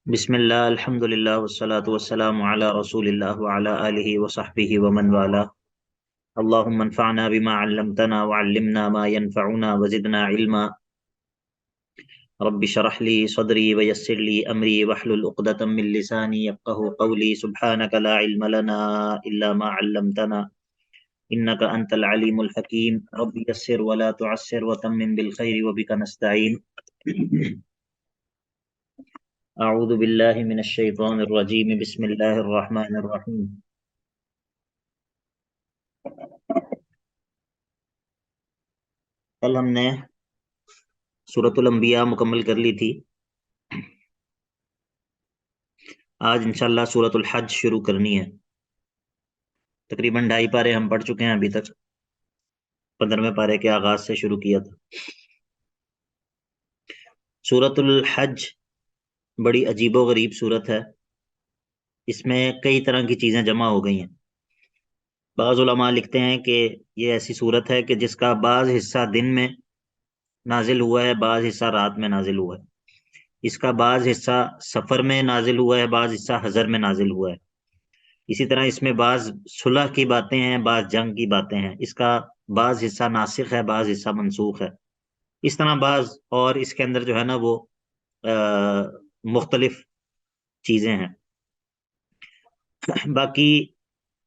بسم اللہ الحمد للہ والصلاة والسلام علی رسول اللہ وعلی آلہ وصحبہ ومن والاه. اللهم انفعنا بما علمتنا وعلمنا ما ينفعنا وزدنا علما. رب اشرح لي صدري ويسر لي امري واحلل عقدة من لساني يفقهوا قولي. سبحانك لا علم لنا الا ما علمتنا انك انت العليم الحكيم. رب يسر ولا تعسر وتمم بالخير وبك نستعين. اعوذ باللہ من الشیطان الرجیم. بسم اللہ الرحمن الرحیم. کل ہم نے سورۃ الانبیاء مکمل کر لی تھی. آج انشاءاللہ سورۃ الحج شروع کرنی ہے. تقریباً 2.5 پارے ہم پڑھ چکے ہیں ابھی تک. 15ویں پارے کے آغاز سے شروع کیا تھا. سورۃ الحج بڑی عجیب و غریب سورت ہے. اس میں کئی طرح کی چیزیں جمع ہو گئی ہیں. بعض علماء لکھتے ہیں کہ یہ ایسی سورت ہے کہ جس کا بعض حصہ دن میں نازل ہوا ہے، بعض حصہ رات میں نازل ہوا ہے. اس کا بعض حصہ سفر میں نازل ہوا ہے، بعض حصہ حضر میں نازل ہوا ہے. اسی طرح اس میں بعض صلح کی باتیں ہیں، بعض جنگ کی باتیں ہیں. اس کا بعض حصہ ناسخ ہے، بعض حصہ منسوخ ہے. اس طرح بعض اور اس کے اندر جو ہے نا وہ مختلف چیزیں ہیں. باقی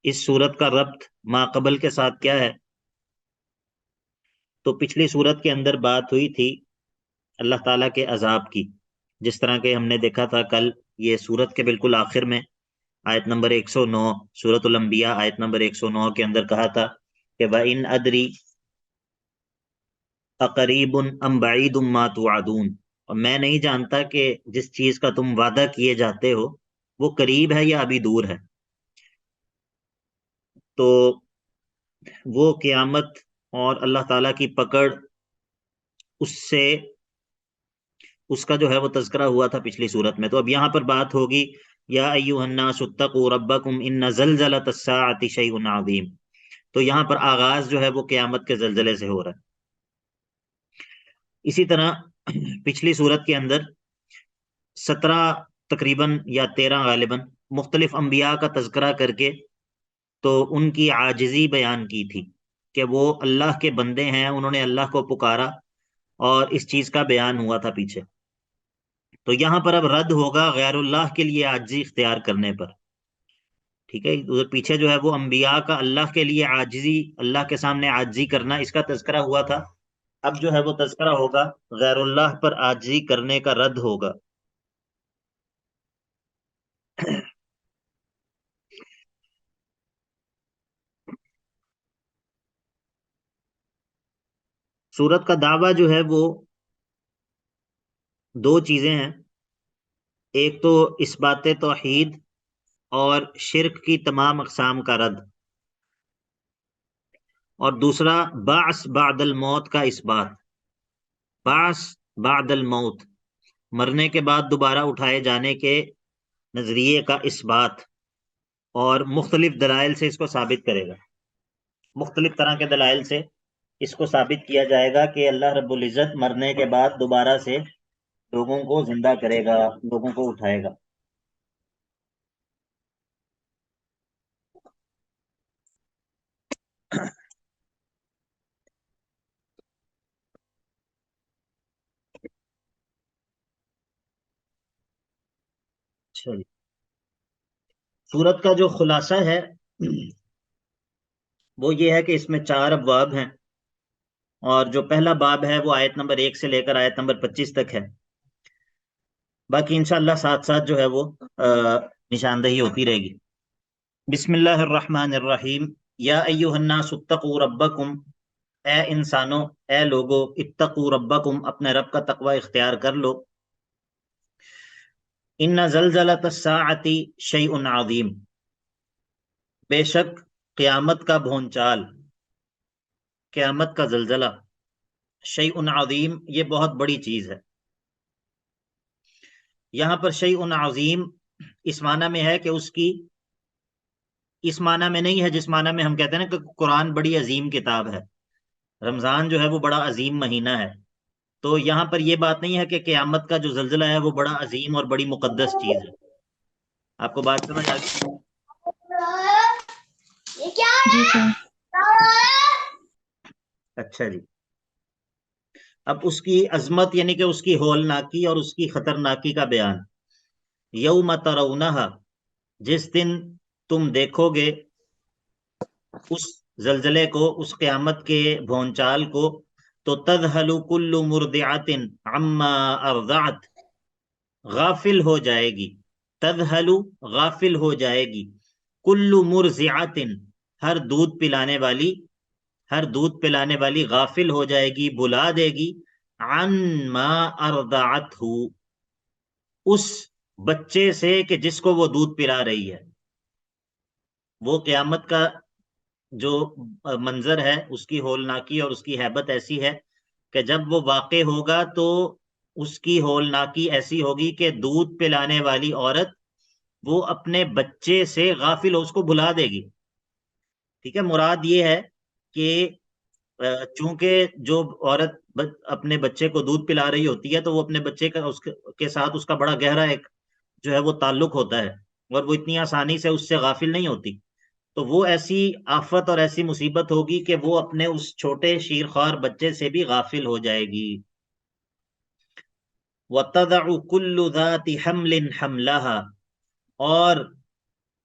اس صورت کا ربط ما قبل کے ساتھ کیا ہے؟ تو پچھلی صورت کے اندر بات ہوئی تھی اللہ تعالیٰ کے عذاب کی. جس طرح کہ ہم نے دیکھا تھا کل، یہ صورت کے بالکل آخر میں آیت نمبر 109 سورۃ الانبیاء آیت نمبر 109 کے اندر کہا تھا کہ وَإِنْ أَدْرِي أَقَرِيبٌ أَمْ بَعِيدٌ مَا تُوعَدُونَ، اور میں نہیں جانتا کہ جس چیز کا تم وعدہ کیے جاتے ہو وہ قریب ہے یا ابھی دور ہے. تو وہ قیامت اور اللہ تعالیٰ کی پکڑ، اس کا جو ہے وہ تذکرہ ہوا تھا پچھلی صورت میں. تو اب یہاں پر بات ہوگی یا ایھا الناس اتقوا ربکم ان زلزلۃ الساعۃ شیء عظیم. تو یہاں پر آغاز جو ہے وہ قیامت کے زلزلے سے ہو رہا ہے. اسی طرح پچھلی صورت کے اندر 17 تقریباً یا 13 غالباً مختلف انبیاء کا تذکرہ کر کے تو ان کی عاجزی بیان کی تھی کہ وہ اللہ کے بندے ہیں، انہوں نے اللہ کو پکارا، اور اس چیز کا بیان ہوا تھا پیچھے. تو یہاں پر اب رد ہوگا غیر اللہ کے لیے عاجزی اختیار کرنے پر. ٹھیک ہے، ادھر پیچھے جو ہے وہ انبیاء کا اللہ کے لیے عاجزی، اللہ کے سامنے عاجزی کرنا، اس کا تذکرہ ہوا تھا. اب جو ہے وہ تذکرہ ہوگا غیر اللہ پر عاجزی کرنے کا، رد ہوگا. سورت کا دعویٰ جو ہے وہ 2 چیزیں ہیں. ایک تو اس بات توحید اور شرک کی تمام اقسام کا رد، اور دوسرا بعث بعد الموت کا اس بات. بعث بعد الموت، مرنے کے بعد دوبارہ اٹھائے جانے کے نظریے کا اس بات، اور مختلف دلائل سے اس کو ثابت کرے گا. مختلف طرح کے دلائل سے اس کو ثابت کیا جائے گا کہ اللہ رب العزت مرنے کے بعد دوبارہ سے لوگوں کو زندہ کرے گا، لوگوں کو اٹھائے گا. اچھا جی، سورت کا جو خلاصہ ہے وہ یہ ہے کہ اس میں 4 ابواب ہیں، اور جو پہلا باب ہے وہ آیت نمبر 1 سے لے کر آیت نمبر 25 تک ہے. باقی انشاءاللہ ساتھ ساتھ جو ہے وہ نشاندہی ہوتی رہے گی. بسم اللہ الرحمن الرحیم. یا ایھا الناس اتقوا ربکم، اے انسانوں، اے لوگو، اتقوا ربکم، اپنے رب کا تقوی اختیار کر لو. ان زلزلۃ الساعۃ شیء عظیم، بے شک قیامت کا بھونچال، قیامت کا زلزلہ، شیء عظیم، یہ بہت بڑی چیز ہے. یہاں پر شیء عظیم اس معنی میں ہے کہ اس معنی میں نہیں ہے جس معنی میں ہم کہتے ہیں نا کہ قرآن بڑی عظیم کتاب ہے. رمضان جو ہے وہ بڑا عظیم مہینہ ہے. تو یہاں پر یہ بات نہیں ہے کہ قیامت کا جو زلزلہ ہے وہ بڑا عظیم اور بڑی مقدس چیز ہے. آپ کو بات سمجھ آ گئی؟ جی سر. اچھا جی. اب اس کی عظمت یعنی کہ اس کی ہولناکی اور اس کی خطرناکی کا بیان. یوم ترونہا، جس دن تم دیکھو گے اس زلزلے کو، اس قیامت کے بھونچال کو، تو تذہل کل مرضعۃ عما ارضعت، غافل ہو جائے گی. تذہل، غافل ہو جائے گی. کل مرضعۃ، ہر دودھ پلانے والی، ہر دودھ پلانے والی غافل ہو جائے گی، بلا دے گی. عن ما ارضعتہ، اس بچے سے کہ جس کو وہ دودھ پلا رہی ہے. وہ قیامت کا جو منظر ہے، اس کی ہولناکی اور اس کی ہیبت ایسی ہے کہ جب وہ واقع ہوگا تو اس کی ہولناکی ایسی ہوگی کہ دودھ پلانے والی عورت وہ اپنے بچے سے غافل ہو، اس کو بھلا دے گی. ٹھیک ہے، مراد یہ ہے کہ چونکہ جو عورت اپنے بچے کو دودھ پلا رہی ہوتی ہے تو وہ اپنے بچے کا اس کے ساتھ اس کا بڑا گہرا ایک جو ہے وہ تعلق ہوتا ہے، اور وہ اتنی آسانی سے اس سے غافل نہیں ہوتی. تو وہ ایسی آفت اور ایسی مصیبت ہوگی کہ وہ اپنے اس چھوٹے شیرخوار بچے سے بھی غافل ہو جائے گی. وَتَضَعُ كُلُّ ذَاتِ حَمْلٍ حَمْلَهَا، اور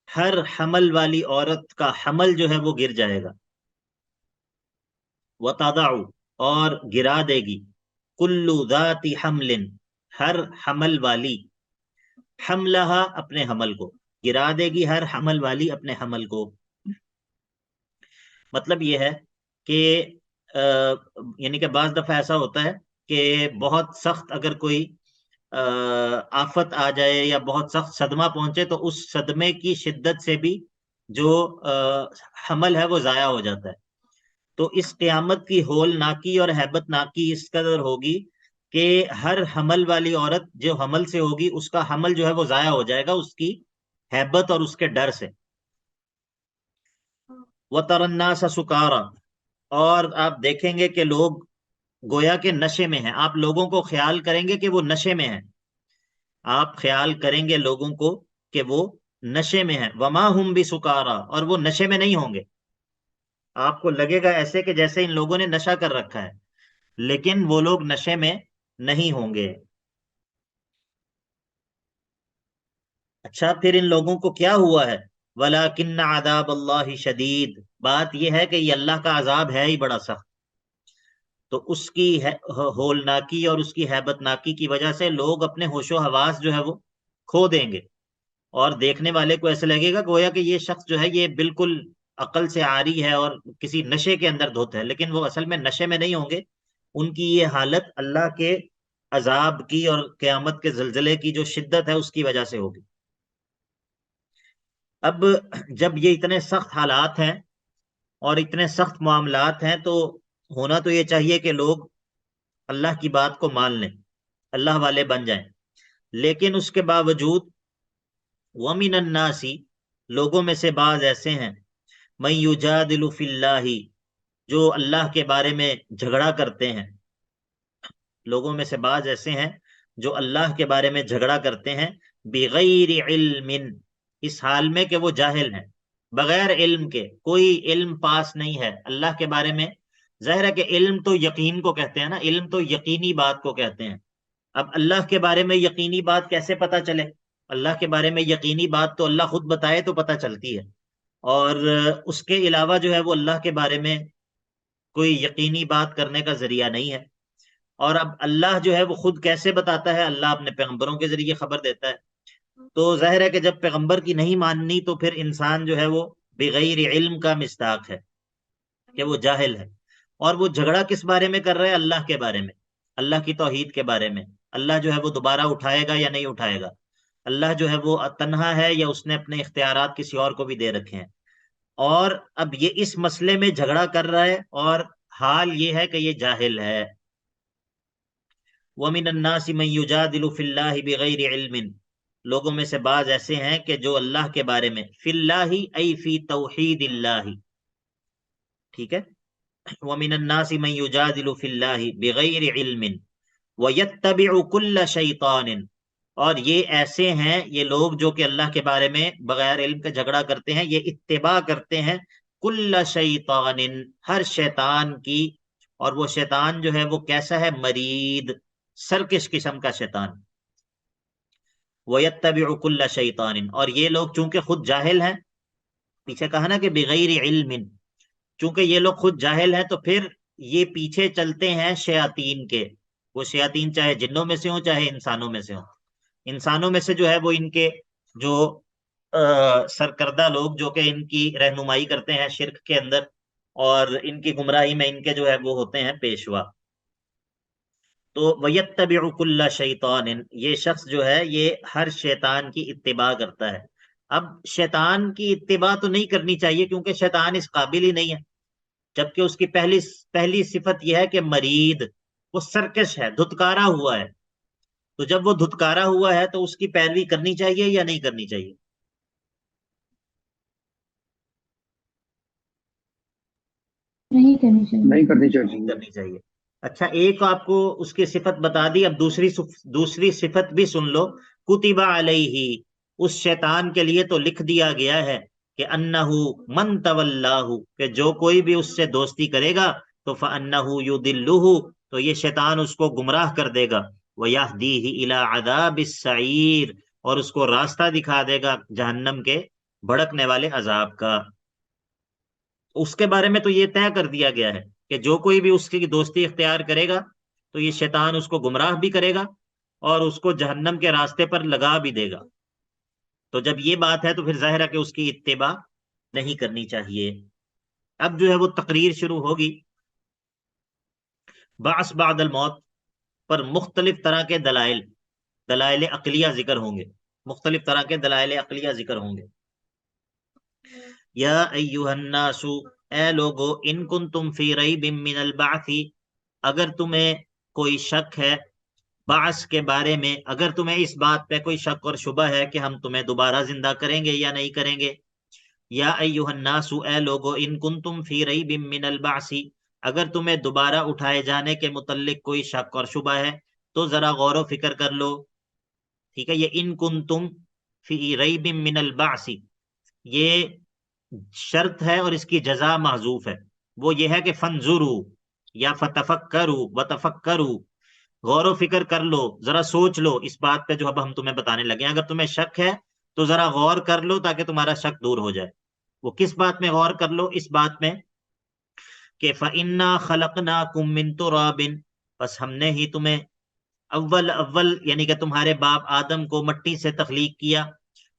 ہر حمل والی عورت کا حمل جو ہے وہ گر جائے گا. وَتَضَعُ، اور گرا دے گی. كُلُّ ذَاتِ حَمْلٍ، ہر حمل والی. حملها، اپنے حمل کو. گرا دے گی ہر حمل والی اپنے حمل کو. مطلب یہ ہے کہ یعنی کہ بعض دفعہ ایسا ہوتا ہے کہ بہت سخت اگر کوئی آفت آ جائے یا بہت سخت صدمہ پہنچے تو اس صدمے کی شدت سے بھی جو حمل ہے وہ ضائع ہو جاتا ہے. تو اس قیامت کی ہول ناکی اور ہیبت ناکی اس قدر ہوگی کہ ہر حمل والی عورت جو حمل سے ہوگی اس کا حمل جو ہے وہ ضائع ہو جائے گا اس کی ہیبت اور اس کے ڈر سے. وَتَرَى النَّاسَ سُكَارَىٰ، اور آپ دیکھیں گے کہ لوگ گویا کے نشے میں ہیں. آپ لوگوں کو خیال کریں گے کہ وہ نشے میں ہیں. آپ خیال کریں گے لوگوں کو کہ وہ نشے میں ہیں. وَمَا هُمْ بِسُكَارَىٰ، اور وہ نشے میں نہیں ہوں گے. آپ کو لگے گا ایسے کہ جیسے ان لوگوں نے نشہ کر رکھا ہے، لیکن وہ لوگ نشے میں نہیں ہوں گے. اچھا، پھر ان لوگوں کو کیا ہوا ہے؟ وَلَٰكِنَّ عَذَابَ اللَّهِ شَدِيدٌ، بات یہ ہے کہ یہ اللہ کا عذاب ہے ہی بڑا سخت. تو اس کی ہولناکی اور اس کی ہیبت ناکی کی وجہ سے لوگ اپنے ہوش و حواس جو ہے وہ کھو دیں گے، اور دیکھنے والے کو ایسے لگے گا گویا کہ یہ شخص جو ہے یہ بالکل عقل سے عاری ہے اور کسی نشے کے اندر دھت ہے، لیکن وہ اصل میں نشے میں نہیں ہوں گے. ان کی یہ حالت اللہ کے عذاب کی اور قیامت کے زلزلے کی جو شدت ہے اس کی وجہ سے ہوگی. اب جب یہ اتنے سخت حالات ہیں اور اتنے سخت معاملات ہیں تو ہونا تو یہ چاہیے کہ لوگ اللہ کی بات کو مان لیں، اللہ والے بن جائیں. لیکن اس کے باوجود وَمِنَ النَّاسِ، لوگوں میں سے بعض ایسے ہیں، مَن يُجَادِلُ فِي اللَّهِ، جو اللہ کے بارے میں جھگڑا کرتے ہیں. لوگوں میں سے بعض ایسے ہیں جو اللہ کے بارے میں جھگڑا کرتے ہیں، بغیر علم، اس حال میں کہ وہ جاہل ہیں، بغیر علم کے، کوئی علم پاس نہیں ہے اللہ کے بارے میں. ظاہر ہے کہ علم تو یقین کو کہتے ہیں نا، علم تو یقینی بات کو کہتے ہیں. اب اللہ کے بارے میں یقینی بات کیسے پتہ چلے؟ اللہ کے بارے میں یقینی بات تو اللہ خود بتائے تو پتہ چلتی ہے، اور اس کے علاوہ جو ہے وہ اللہ کے بارے میں کوئی یقینی بات کرنے کا ذریعہ نہیں ہے. اور اب اللہ جو ہے وہ خود کیسے بتاتا ہے؟ اللہ اپنے پیغمبروں کے ذریعے خبر دیتا ہے. تو ظاہر ہے کہ جب پیغمبر کی نہیں ماننی تو پھر انسان جو ہے وہ بغیر علم کا مصداق ہے کہ وہ جاہل ہے. اور وہ جھگڑا کس بارے میں کر رہے ہیں؟ اللہ کے بارے میں، اللہ کی توحید کے بارے میں. اللہ جو ہے وہ دوبارہ اٹھائے گا یا نہیں اٹھائے گا؟ اللہ جو ہے وہ تنہا ہے یا اس نے اپنے اختیارات کسی اور کو بھی دے رکھے ہیں؟ اور اب یہ اس مسئلے میں جھگڑا کر رہا ہے اور حال یہ ہے کہ یہ جاہل ہے. وَمِنَ النَّاسِ مَن يُجَادِلُ فِي اللَّهِ بِغَيْرِ عِلْمٍ، لوگوں میں سے بعض ایسے ہیں کہ جو اللہ کے بارے میں، فی اللہ ای فی توحید اللہ، ٹھیک ہے. وَمِنَ النَّاسِ مَن يُجَادِلُ فِي اللَّهِ بِغَيْرِ عِلْمٍ، وَيَتَّبِعُ كُلَّ شَيْطَانٍ، اور یہ ایسے ہیں یہ لوگ جو کہ اللہ کے بارے میں بغیر علم کے جھگڑا کرتے ہیں، یہ اتباع کرتے ہیں کل شیطان، ہر شیطان کی، اور وہ شیطان جو ہے وہ کیسا ہے؟ مرید، سرکش قسم کا شیطان. وَيَتَّبِعُ كُلَّ شَيْطَانٍ، اور یہ لوگ چونکہ خود جاہل ہیں، پیچھے کہا نا کہ بغیر علم، چونکہ یہ لوگ خود جاہل ہیں تو پھر یہ پیچھے چلتے ہیں شیاطین کے. وہ شیاطین چاہے جنوں میں سے ہوں چاہے انسانوں میں سے ہوں. انسانوں میں سے جو ہے وہ ان کے جو سرکردہ لوگ جو کہ ان کی رہنمائی کرتے ہیں شرک کے اندر، اور ان کی گمراہی میں ان کے جو ہے وہ ہوتے ہیں پیشوا. تو وَيَتَّبِعُ كُلَّ شَيْطَانٍ، یہ شخص جو ہے یہ ہر شیطان کی اتباع کرتا ہے. اب شیطان کی اتباع تو نہیں کرنی چاہیے کیونکہ شیطان اس قابل ہی نہیں ہے، جبکہ اس کی پہلی صفت یہ ہے کہ مرید، وہ سرکش ہے، دھتکارا ہوا ہے. تو جب وہ دھتکارا ہوا ہے تو اس کی پیروی کرنی چاہیے یا نہیں کرنی چاہیے؟ نہیں کرنی چاہیے. نہیں کرنی نہیں چاہیے. کرنی چاہیے. اچھا، ایک آپ کو اس کی صفت بتا دی، اب دوسری صفت بھی سن لو. کتب علیہ، اس شیطان کے لیے تو لکھ دیا گیا ہے کہ انہو من تولاہ، کہ جو کوئی بھی اس سے دوستی کرے گا تو فانہو یضلہ، تو یہ شیطان اس کو گمراہ کر دے گا. ویہدیہ الی عذاب السعیر، اور اس کو راستہ دکھا دے گا جہنم کے بھڑکنے والے عذاب کا. اس کے بارے میں تو یہ طے کر دیا گیا ہے کہ جو کوئی بھی اس کی دوستی اختیار کرے گا تو یہ شیطان اس کو گمراہ بھی کرے گا اور اس کو جہنم کے راستے پر لگا بھی دے گا. تو جب یہ بات ہے تو پھر ظاہر ہے کہ اس کی اتباع نہیں کرنی چاہیے. اب جو ہے وہ تقریر شروع ہوگی بعث بعد الموت پر. مختلف طرح کے دلائل عقلیہ ذکر ہوں گے، مختلف طرح کے دلائل عقلیہ ذکر ہوں گے. یا ایھا الناس، اے لوگو، ان کنتم فی ریب من البعث، اگر تمہیں کوئی شک ہے بعث کے بارے میں، اگر تمہیں اس بات پہ کوئی شک اور شبہ ہے کہ ہم تمہیں دوبارہ زندہ کریں گے یا نہیں کریں گے. یا ایھا الناس، اے لوگو، ان کنتم فی ریب من البعث، اگر تمہیں دوبارہ اٹھائے جانے کے متعلق کوئی شک اور شبہ ہے تو ذرا غور و فکر کر لو. ٹھیک ہے، یہ ان کنتم فی ریب من البعث یہ شرط ہے اور اس کی جزا محذوف ہے. وہ یہ ہے کہ فنظروا یا فتفکروا وتفکروا، غور و فکر کر لو، ذرا سوچ لو اس بات پہ جو اب ہم تمہیں بتانے لگے ہیں. اگر تمہیں شک ہے تو ذرا غور کر لو تاکہ تمہارا شک دور ہو جائے. وہ کس بات میں غور کر لو؟ اس بات میں کہ فَإِنَّا خَلَقْنَاكُم مِّن تُرَابٍ، بس ہم نے ہی تمہیں اول یعنی کہ تمہارے باپ آدم کو مٹی سے تخلیق کیا.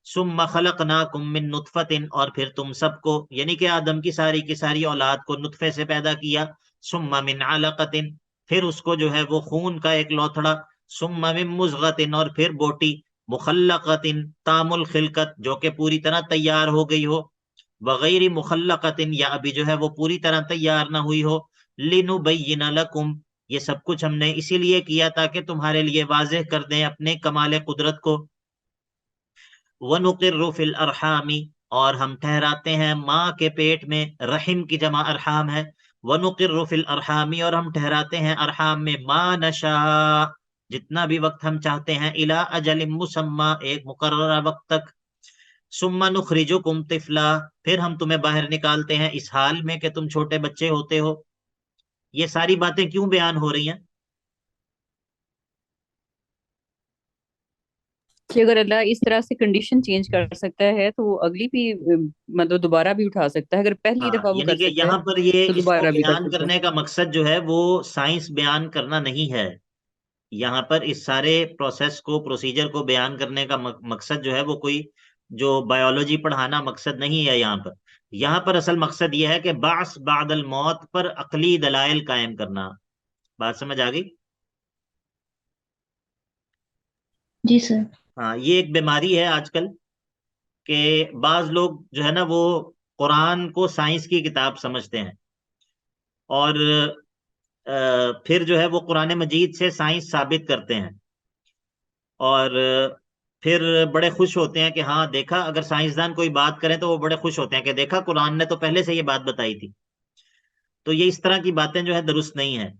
ثم خلقناکم من نطفۃ، اور پھر تم سب کو یعنی کہ آدم کی ساری اولاد کو نطفے سے پیدا کیا. ثم من علقۃ، پھر اس کو جو ہے وہ خون کا ایک لوتھڑا. ثم من مضغۃ، اور پھر بوٹی. مخلقۃ، تام الخلقت، جو کہ پوری طرح تیار ہو گئی ہو. وغیر مخلقۃ، یا ابھی جو ہے وہ پوری طرح تیار نہ ہوئی ہو. لنبین لکم، یہ سب کچھ ہم نے اسی لیے کیا تاکہ تمہارے لیے واضح کر دیں اپنے کمال قدرت کو. وَنُقِرُّ فِي الْأَرْحَامِ، اور ہم ٹھہراتے ہیں ماں کے پیٹ میں، رحم کی جمع ارحام ہے. وَنُقِرُّ فِي الْأَرْحَامِ، اور ہم ٹھہراتے ہیں ارحام میں، مَا نَشَاءُ، جتنا بھی وقت ہم چاہتے ہیں، إِلَىٰ أَجَلٍ مُّسَمًّى، ایک مقررہ وقت تک. ثُمَّ نُخْرِجُكُمْ طِفْلًا، پھر ہم تمہیں باہر نکالتے ہیں اس حال میں کہ تم چھوٹے بچے ہوتے ہو. یہ ساری باتیں کیوں بیان ہو رہی ہیں؟ کہ اگر اللہ اس طرح سے کنڈیشن چینج کر سکتا ہے تو وہ اگلی بھی مطلب دوبارہ بھی اٹھا سکتا ہے. اگر پہلی دفعہ وہ یعنی کر کہ سکتا ہے یہاں پر یہ تو اس کو دوبارہ بھی کر بیان سکتا ہے. کرنے کا مقصد جو ہے وہ سائنس بیان کرنا نہیں ہے. یہاں پر اس سارے پروسیس کو، پروسیجر کو بیان کرنے کا مقصد جو ہے وہ کوئی جو بایولوجی پڑھانا مقصد نہیں ہے. یہاں پر اصل مقصد یہ ہے کہ بعث بعد الموت پر عقلی دلائل قائم کرنا. بات سمجھ آ گئی؟ جی سر. ہاں، یہ ایک بیماری ہے آج کل کہ بعض لوگ جو ہے نا وہ قرآن کو سائنس کی کتاب سمجھتے ہیں اور پھر جو ہے وہ قرآن مجید سے سائنس ثابت کرتے ہیں اور پھر بڑے خوش ہوتے ہیں کہ ہاں دیکھا، اگر سائنسدان کوئی بات کریں تو وہ بڑے خوش ہوتے ہیں کہ دیکھا قرآن نے تو پہلے سے یہ بات بتائی تھی. تو یہ اس طرح کی باتیں جو ہے درست نہیں ہیں.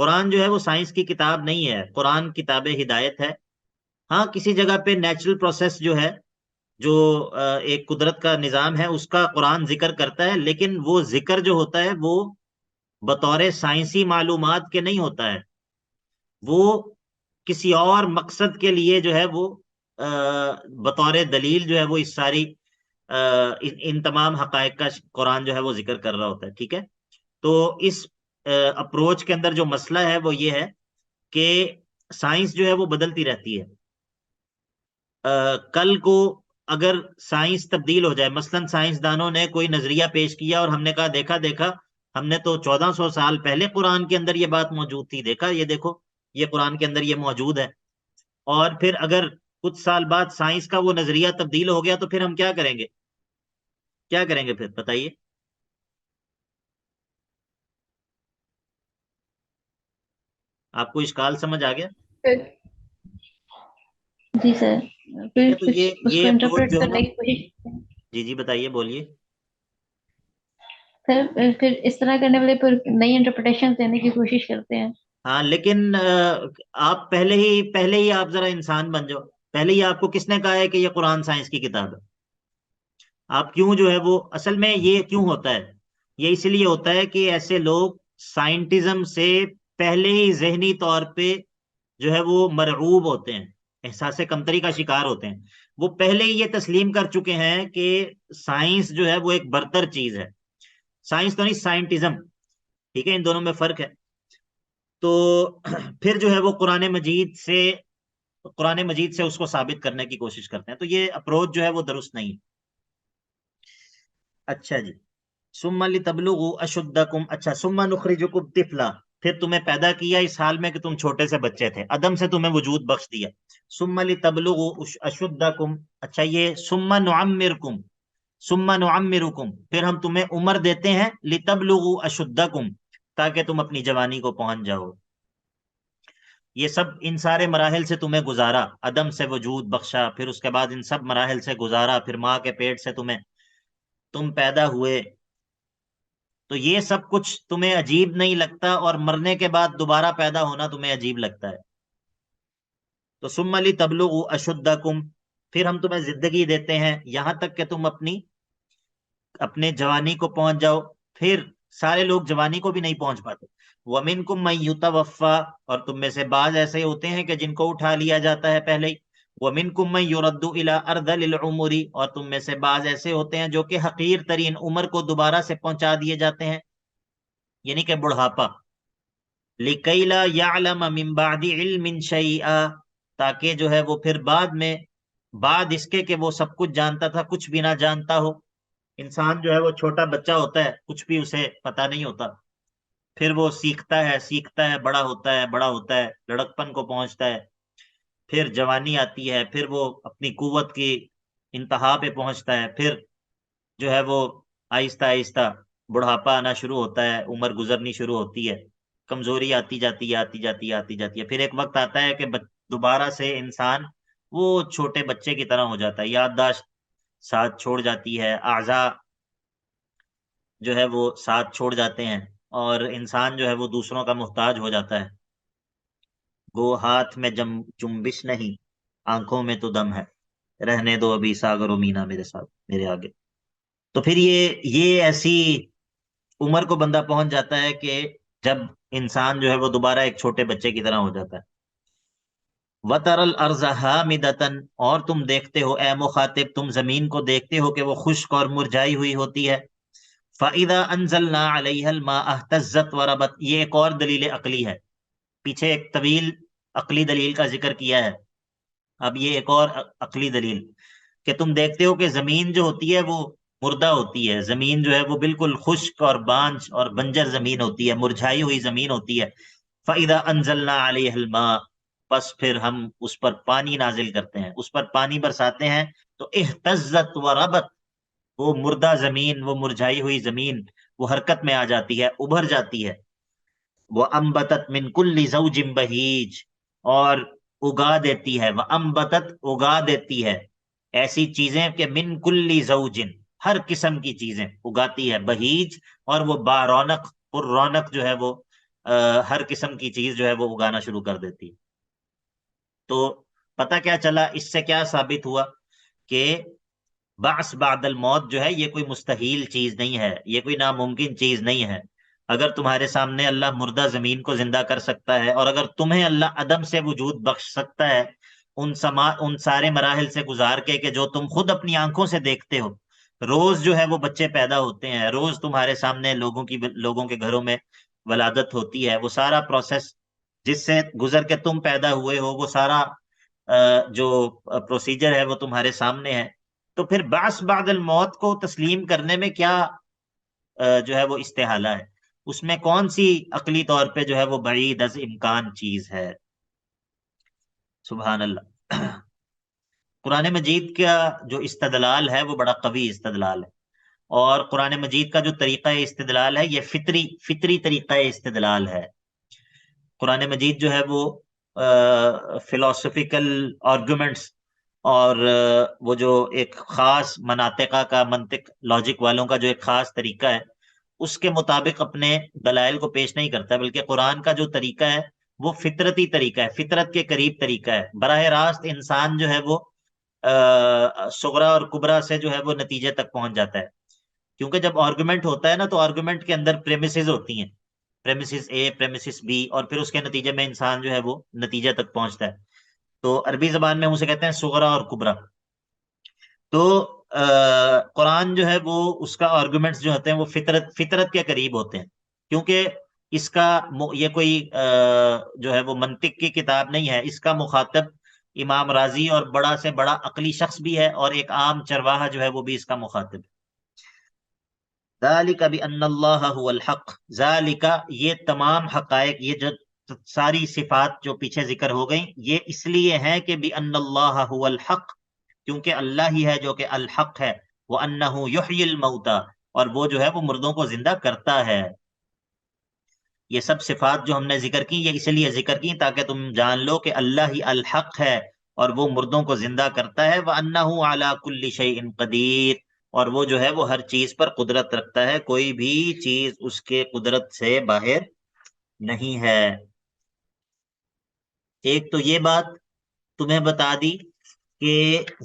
قرآن جو ہے وہ سائنس کی کتاب نہیں ہے، قرآن کتاب ہدایت ہے۔ ہاں کسی جگہ پہ نیچرل پروسیس جو ہے، جو ایک قدرت کا نظام ہے، اس کا قرآن ذکر کرتا ہے، لیکن وہ ذکر جو ہوتا ہے وہ بطور سائنسی معلومات کے نہیں ہوتا ہے، وہ کسی اور مقصد کے لیے جو ہے وہ بطور دلیل جو ہے وہ اس ساری ان تمام حقائق کا قرآن جو ہے وہ ذکر کر رہا ہوتا ہے، ٹھیک ہے۔ تو اس اپروچ کے اندر جو مسئلہ ہے وہ یہ ہے کہ سائنس جو ہے وہ بدلتی رہتی ہے۔ کل کو اگر سائنس تبدیل ہو جائے، مثلا سائنسدانوں نے کوئی نظریہ پیش کیا اور ہم نے کہا دیکھا دیکھا، ہم نے تو 1400 سال پہلے قرآن کے اندر یہ بات موجود تھی، دیکھا یہ دیکھو یہ قرآن کے اندر یہ موجود ہے، اور پھر اگر کچھ سال بعد سائنس کا وہ نظریہ تبدیل ہو گیا تو پھر ہم کیا کریں گے؟ کیا کریں گے پھر بتائیے؟ آپ کو اشکال سمجھ آ گیا؟ جی سر، ٹھیک پھر ہے، تو کچھ اس یہ کو اپروچ انٹرپریٹ جو ہے نا، کرنے کی کوشش کرتے ہیں جی جی بتائیے، بولیے۔ سر، پھر اس طرح کرنے والے پھر نئی انٹرپریٹیشن دینے کی کوشش کرتے ہیں۔ ہاں لیکن آپ پہلے ہی آپ ذرا انسان بن جاؤ، پہلے ہی آپ کو کس نے کہا ہے کہ یہ قرآن سائنس کی کتاب ہے؟ آپ کیوں جو ہے وہ، اصل میں یہ کیوں ہوتا ہے؟ یہ اس لیے ہوتا ہے کہ ایسے لوگ سائنٹزم سے پہلے ہی ذہنی طور پہ جو ہے وہ مرعوب ہوتے ہیں، احساس کمتری کا شکار ہوتے ہیں، وہ پہلے ہی یہ تسلیم کر چکے ہیں کہ سائنس جو ہے وہ ایک برتر چیز ہے۔ سائنس تو نہیں، سائنٹزم، ٹھیک ہے، ان دونوں میں فرق ہے۔ تو پھر جو ہے وہ قرآن مجید سے اس کو ثابت کرنے کی کوشش کرتے ہیں، تو یہ اپروچ جو ہے وہ درست نہیں۔ اچھا جی، ثم لتبلغوا اشدکم، اچھا ثم نخرجکم طفلا، پھر تمہیں پیدا کیا اس حال میں کہ تم چھوٹے سے بچے تھے، عدم سے تمہیں وجود بخش دیا۔ ثم لتبلغوا اشدکم، اچھا یہ ثم نعمرکم، ثم نعمرکم، پھر ہم تمہیں عمر دیتے ہیں، لتبلغوا اشدکم، تاکہ تم اپنی جوانی کو پہنچ جاؤ۔ یہ سب ان سارے مراحل سے تمہیں گزارا، عدم سے وجود بخشا، پھر اس کے بعد ان سب مراحل سے گزارا، پھر ماں کے پیٹ سے تم پیدا ہوئے، تو یہ سب کچھ تمہیں عجیب نہیں لگتا، اور مرنے کے بعد دوبارہ پیدا ہونا تمہیں عجیب لگتا ہے۔ تو ثم لتبلغوا اشدکم، پھر ہم تمہیں زندگی دیتے ہیں یہاں تک کہ تم اپنے جوانی کو پہنچ جاؤ، پھر سارے لوگ جوانی کو بھی نہیں پہنچ پاتے۔ وَمِنْكُمْ مَنْ يُتَوَفَّى، اور تم میں سے بعض ایسے ہوتے ہیں کہ جن کو اٹھا لیا جاتا ہے پہلے ہی۔ وَمِنْكُمْ مَنْ يُرَدُّ إِلَىٰ أَرْذَلِ الْعُمُرِ، اور تم میں سے بعض ایسے ہوتے ہیں جو کہ حقیر ترین عمر کو دوبارہ سے پہنچا دیے جاتے ہیں، یعنی کہ بڑھاپا۔ لِكَيْ لَا يَعْلَمَ مِنْ بَعْدِ عِلْمٍ شَيْئًا، تاکہ جو ہے وہ پھر بعد اس کے کہ وہ سب کچھ جانتا تھا کچھ بھی نہ جانتا ہو۔ انسان جو ہے وہ چھوٹا بچہ ہوتا ہے، کچھ بھی اسے پتا نہیں ہوتا، پھر وہ سیکھتا ہے، بڑا ہوتا ہے، لڑکپن کو پہنچتا ہے، پھر جوانی آتی ہے، پھر وہ اپنی قوت کی انتہا پہ پہنچتا ہے، پھر جو ہے وہ آہستہ آہستہ بڑھاپا آنا شروع ہوتا ہے، عمر گزرنی شروع ہوتی ہے، کمزوری آتی جاتی ہے، پھر ایک وقت آتا ہے کہ دوبارہ سے انسان وہ چھوٹے بچے کی طرح ہو جاتا ہے، یادداشت ساتھ چھوڑ جاتی ہے، اعضاء جو ہے وہ ساتھ چھوڑ جاتے ہیں، اور انسان جو ہے وہ دوسروں کا محتاج ہو جاتا ہے۔ گو ہاتھ میں جنبش نہیں، آنکھوں میں تو دم ہے، رہنے دو ابھی ساگر و مینا میرے ساتھ میرے آگے۔ تو پھر یہ ایسی عمر کو بندہ پہنچ جاتا ہے کہ جب انسان جو ہے وہ دوبارہ ایک چھوٹے بچے کی طرح ہو جاتا ہے۔ وَتَرَى الْأَرْضَ حَامِدَةً، اور تم دیکھتے ہو اے مخاطب، تم زمین کو دیکھتے ہو کہ وہ خشک اور مرجھائی ہوئی ہوتی ہے۔ فَإِذَا أَنزَلْنَا عَلَيْهَا الْمَاءَ اهْتَزَّتْ وَرَبَتْ، یہ ایک اور دلیل عقلی ہے، پیچھے ایک طویل عقلی دلیل کا ذکر کیا ہے، اب یہ ایک اور عقلی دلیل کہ تم دیکھتے ہو کہ زمین جو ہوتی ہے وہ مردہ ہوتی ہے، زمین جو ہے وہ بالکل خشک اور بانجھ اور بنجر زمین ہوتی ہے، مرجھائی ہوئی زمین ہوتی ہے۔ فَإِذَا أَنزَلْنَا عَلَيْهَا الْمَاءَ، بس پھر ہم اس پر پانی نازل کرتے ہیں، اس پر پانی برساتے ہیں، تو اہتزت وربت، وہ مردہ زمین، وہ مرجھائی ہوئی زمین وہ حرکت میں آ جاتی ہے، ابھر جاتی ہے۔ وَأَنبَتَتْ مِنْ كُلِّ زَوْجٍ بَهِيجٍ، اور اگا دیتی ہے، وَأَنبَتَتْ اگا دیتی ہے ایسی چیزیں کہ من کل زوج، ہر قسم کی چیزیں اگاتی ہے، بہیج، اور وہ با رونق پر رونق جو ہے وہ ہر قسم کی چیز جو ہے وہ اگانا شروع کر دیتی ہے۔ تو پتہ کیا چلا، اس سے کیا ثابت ہوا کہ بعث بعد الموت جو ہے یہ کوئی مستحیل چیز نہیں ہے، یہ کوئی ناممکن چیز نہیں ہے۔ اگر تمہارے سامنے اللہ مردہ زمین کو زندہ کر سکتا ہے، اور اگر تمہیں اللہ عدم سے وجود بخش سکتا ہے ان سارے مراحل سے گزار کے کہ جو تم خود اپنی آنکھوں سے دیکھتے ہو، روز جو ہے وہ بچے پیدا ہوتے ہیں، روز تمہارے سامنے لوگوں کے گھروں میں ولادت ہوتی ہے، وہ سارا پروسیس جس سے گزر کے تم پیدا ہوئے ہو، وہ سارا جو پروسیجر ہے وہ تمہارے سامنے ہے۔ تو پھر بعث بعد الموت کو تسلیم کرنے میں کیا جو ہے وہ استحالہ ہے؟ اس میں کون سی عقلی طور پہ جو ہے وہ بعید از امکان چیز ہے؟ سبحان اللہ۔ قرآن مجید کا جو استدلال ہے وہ بڑا قوی استدلال ہے، اور قرآن مجید کا جو طریقہ استدلال ہے یہ فطری طریقہ استدلال ہے۔ قرآن مجید جو ہے وہ فلاسفیکل آرگومنٹس اور وہ جو ایک خاص مناطقہ کا منطق لاجک والوں کا جو ایک خاص طریقہ ہے اس کے مطابق اپنے دلائل کو پیش نہیں کرتا، بلکہ قرآن کا جو طریقہ ہے وہ فطرتی طریقہ ہے، فطرت کے قریب طریقہ ہے۔ براہ راست انسان جو ہے وہ صغرا اور کبرا سے جو ہے وہ نتیجے تک پہنچ جاتا ہے، کیونکہ جب آرگومنٹ ہوتا ہے نا تو آرگومنٹ کے اندر پریمیسز ہوتی ہیں، پریمیسز اے، پریمیسز بی، اور پھر اس کے نتیجے میں انسان جو ہے وہ نتیجے تک پہنچتا ہے۔ تو عربی زبان میں ہم اسے کہتے ہیں صغرا اور کبرا۔ تو قرآن جو ہے وہ اس کا آرگومنٹس جو ہوتے ہیں وہ فطرت کے قریب ہوتے ہیں، کیونکہ اس کا یہ کوئی جو ہے وہ منطق کی کتاب نہیں ہے، اس کا مخاطب امام راضی اور بڑا سے بڑا عقلی شخص بھی ہے، اور ایک عام چرواہا جو ہے وہ بھی اس کا مخاطب ہے۔ ذالک بأن اللہ هو الحق، ذالک یہ تمام حقائق، یہ جو ساری صفات جو پیچھے ذکر ہو گئیں یہ اس لیے ہے کہ بأن اللہ هو الحق، کیونکہ اللہ ہی ہے جو کہ الحق ہے، وَأَنَّهُ يُحْيِي الْمَوْتَى، اور وہ جو ہے وہ مردوں کو زندہ کرتا ہے۔ یہ سب صفات جو ہم نے ذکر کی یہ اس لیے ذکر کی تاکہ تم جان لو کہ اللہ ہی الحق ہے اور وہ مردوں کو زندہ کرتا ہے، وَأَنَّهُ عَلَى كُلِّ شَيْءٍ قَدِيرٌ، اور وہ جو ہے وہ ہر چیز پر قدرت رکھتا ہے، کوئی بھی چیز اس کے قدرت سے باہر نہیں ہے۔ ایک تو یہ بات تمہیں بتا دی کہ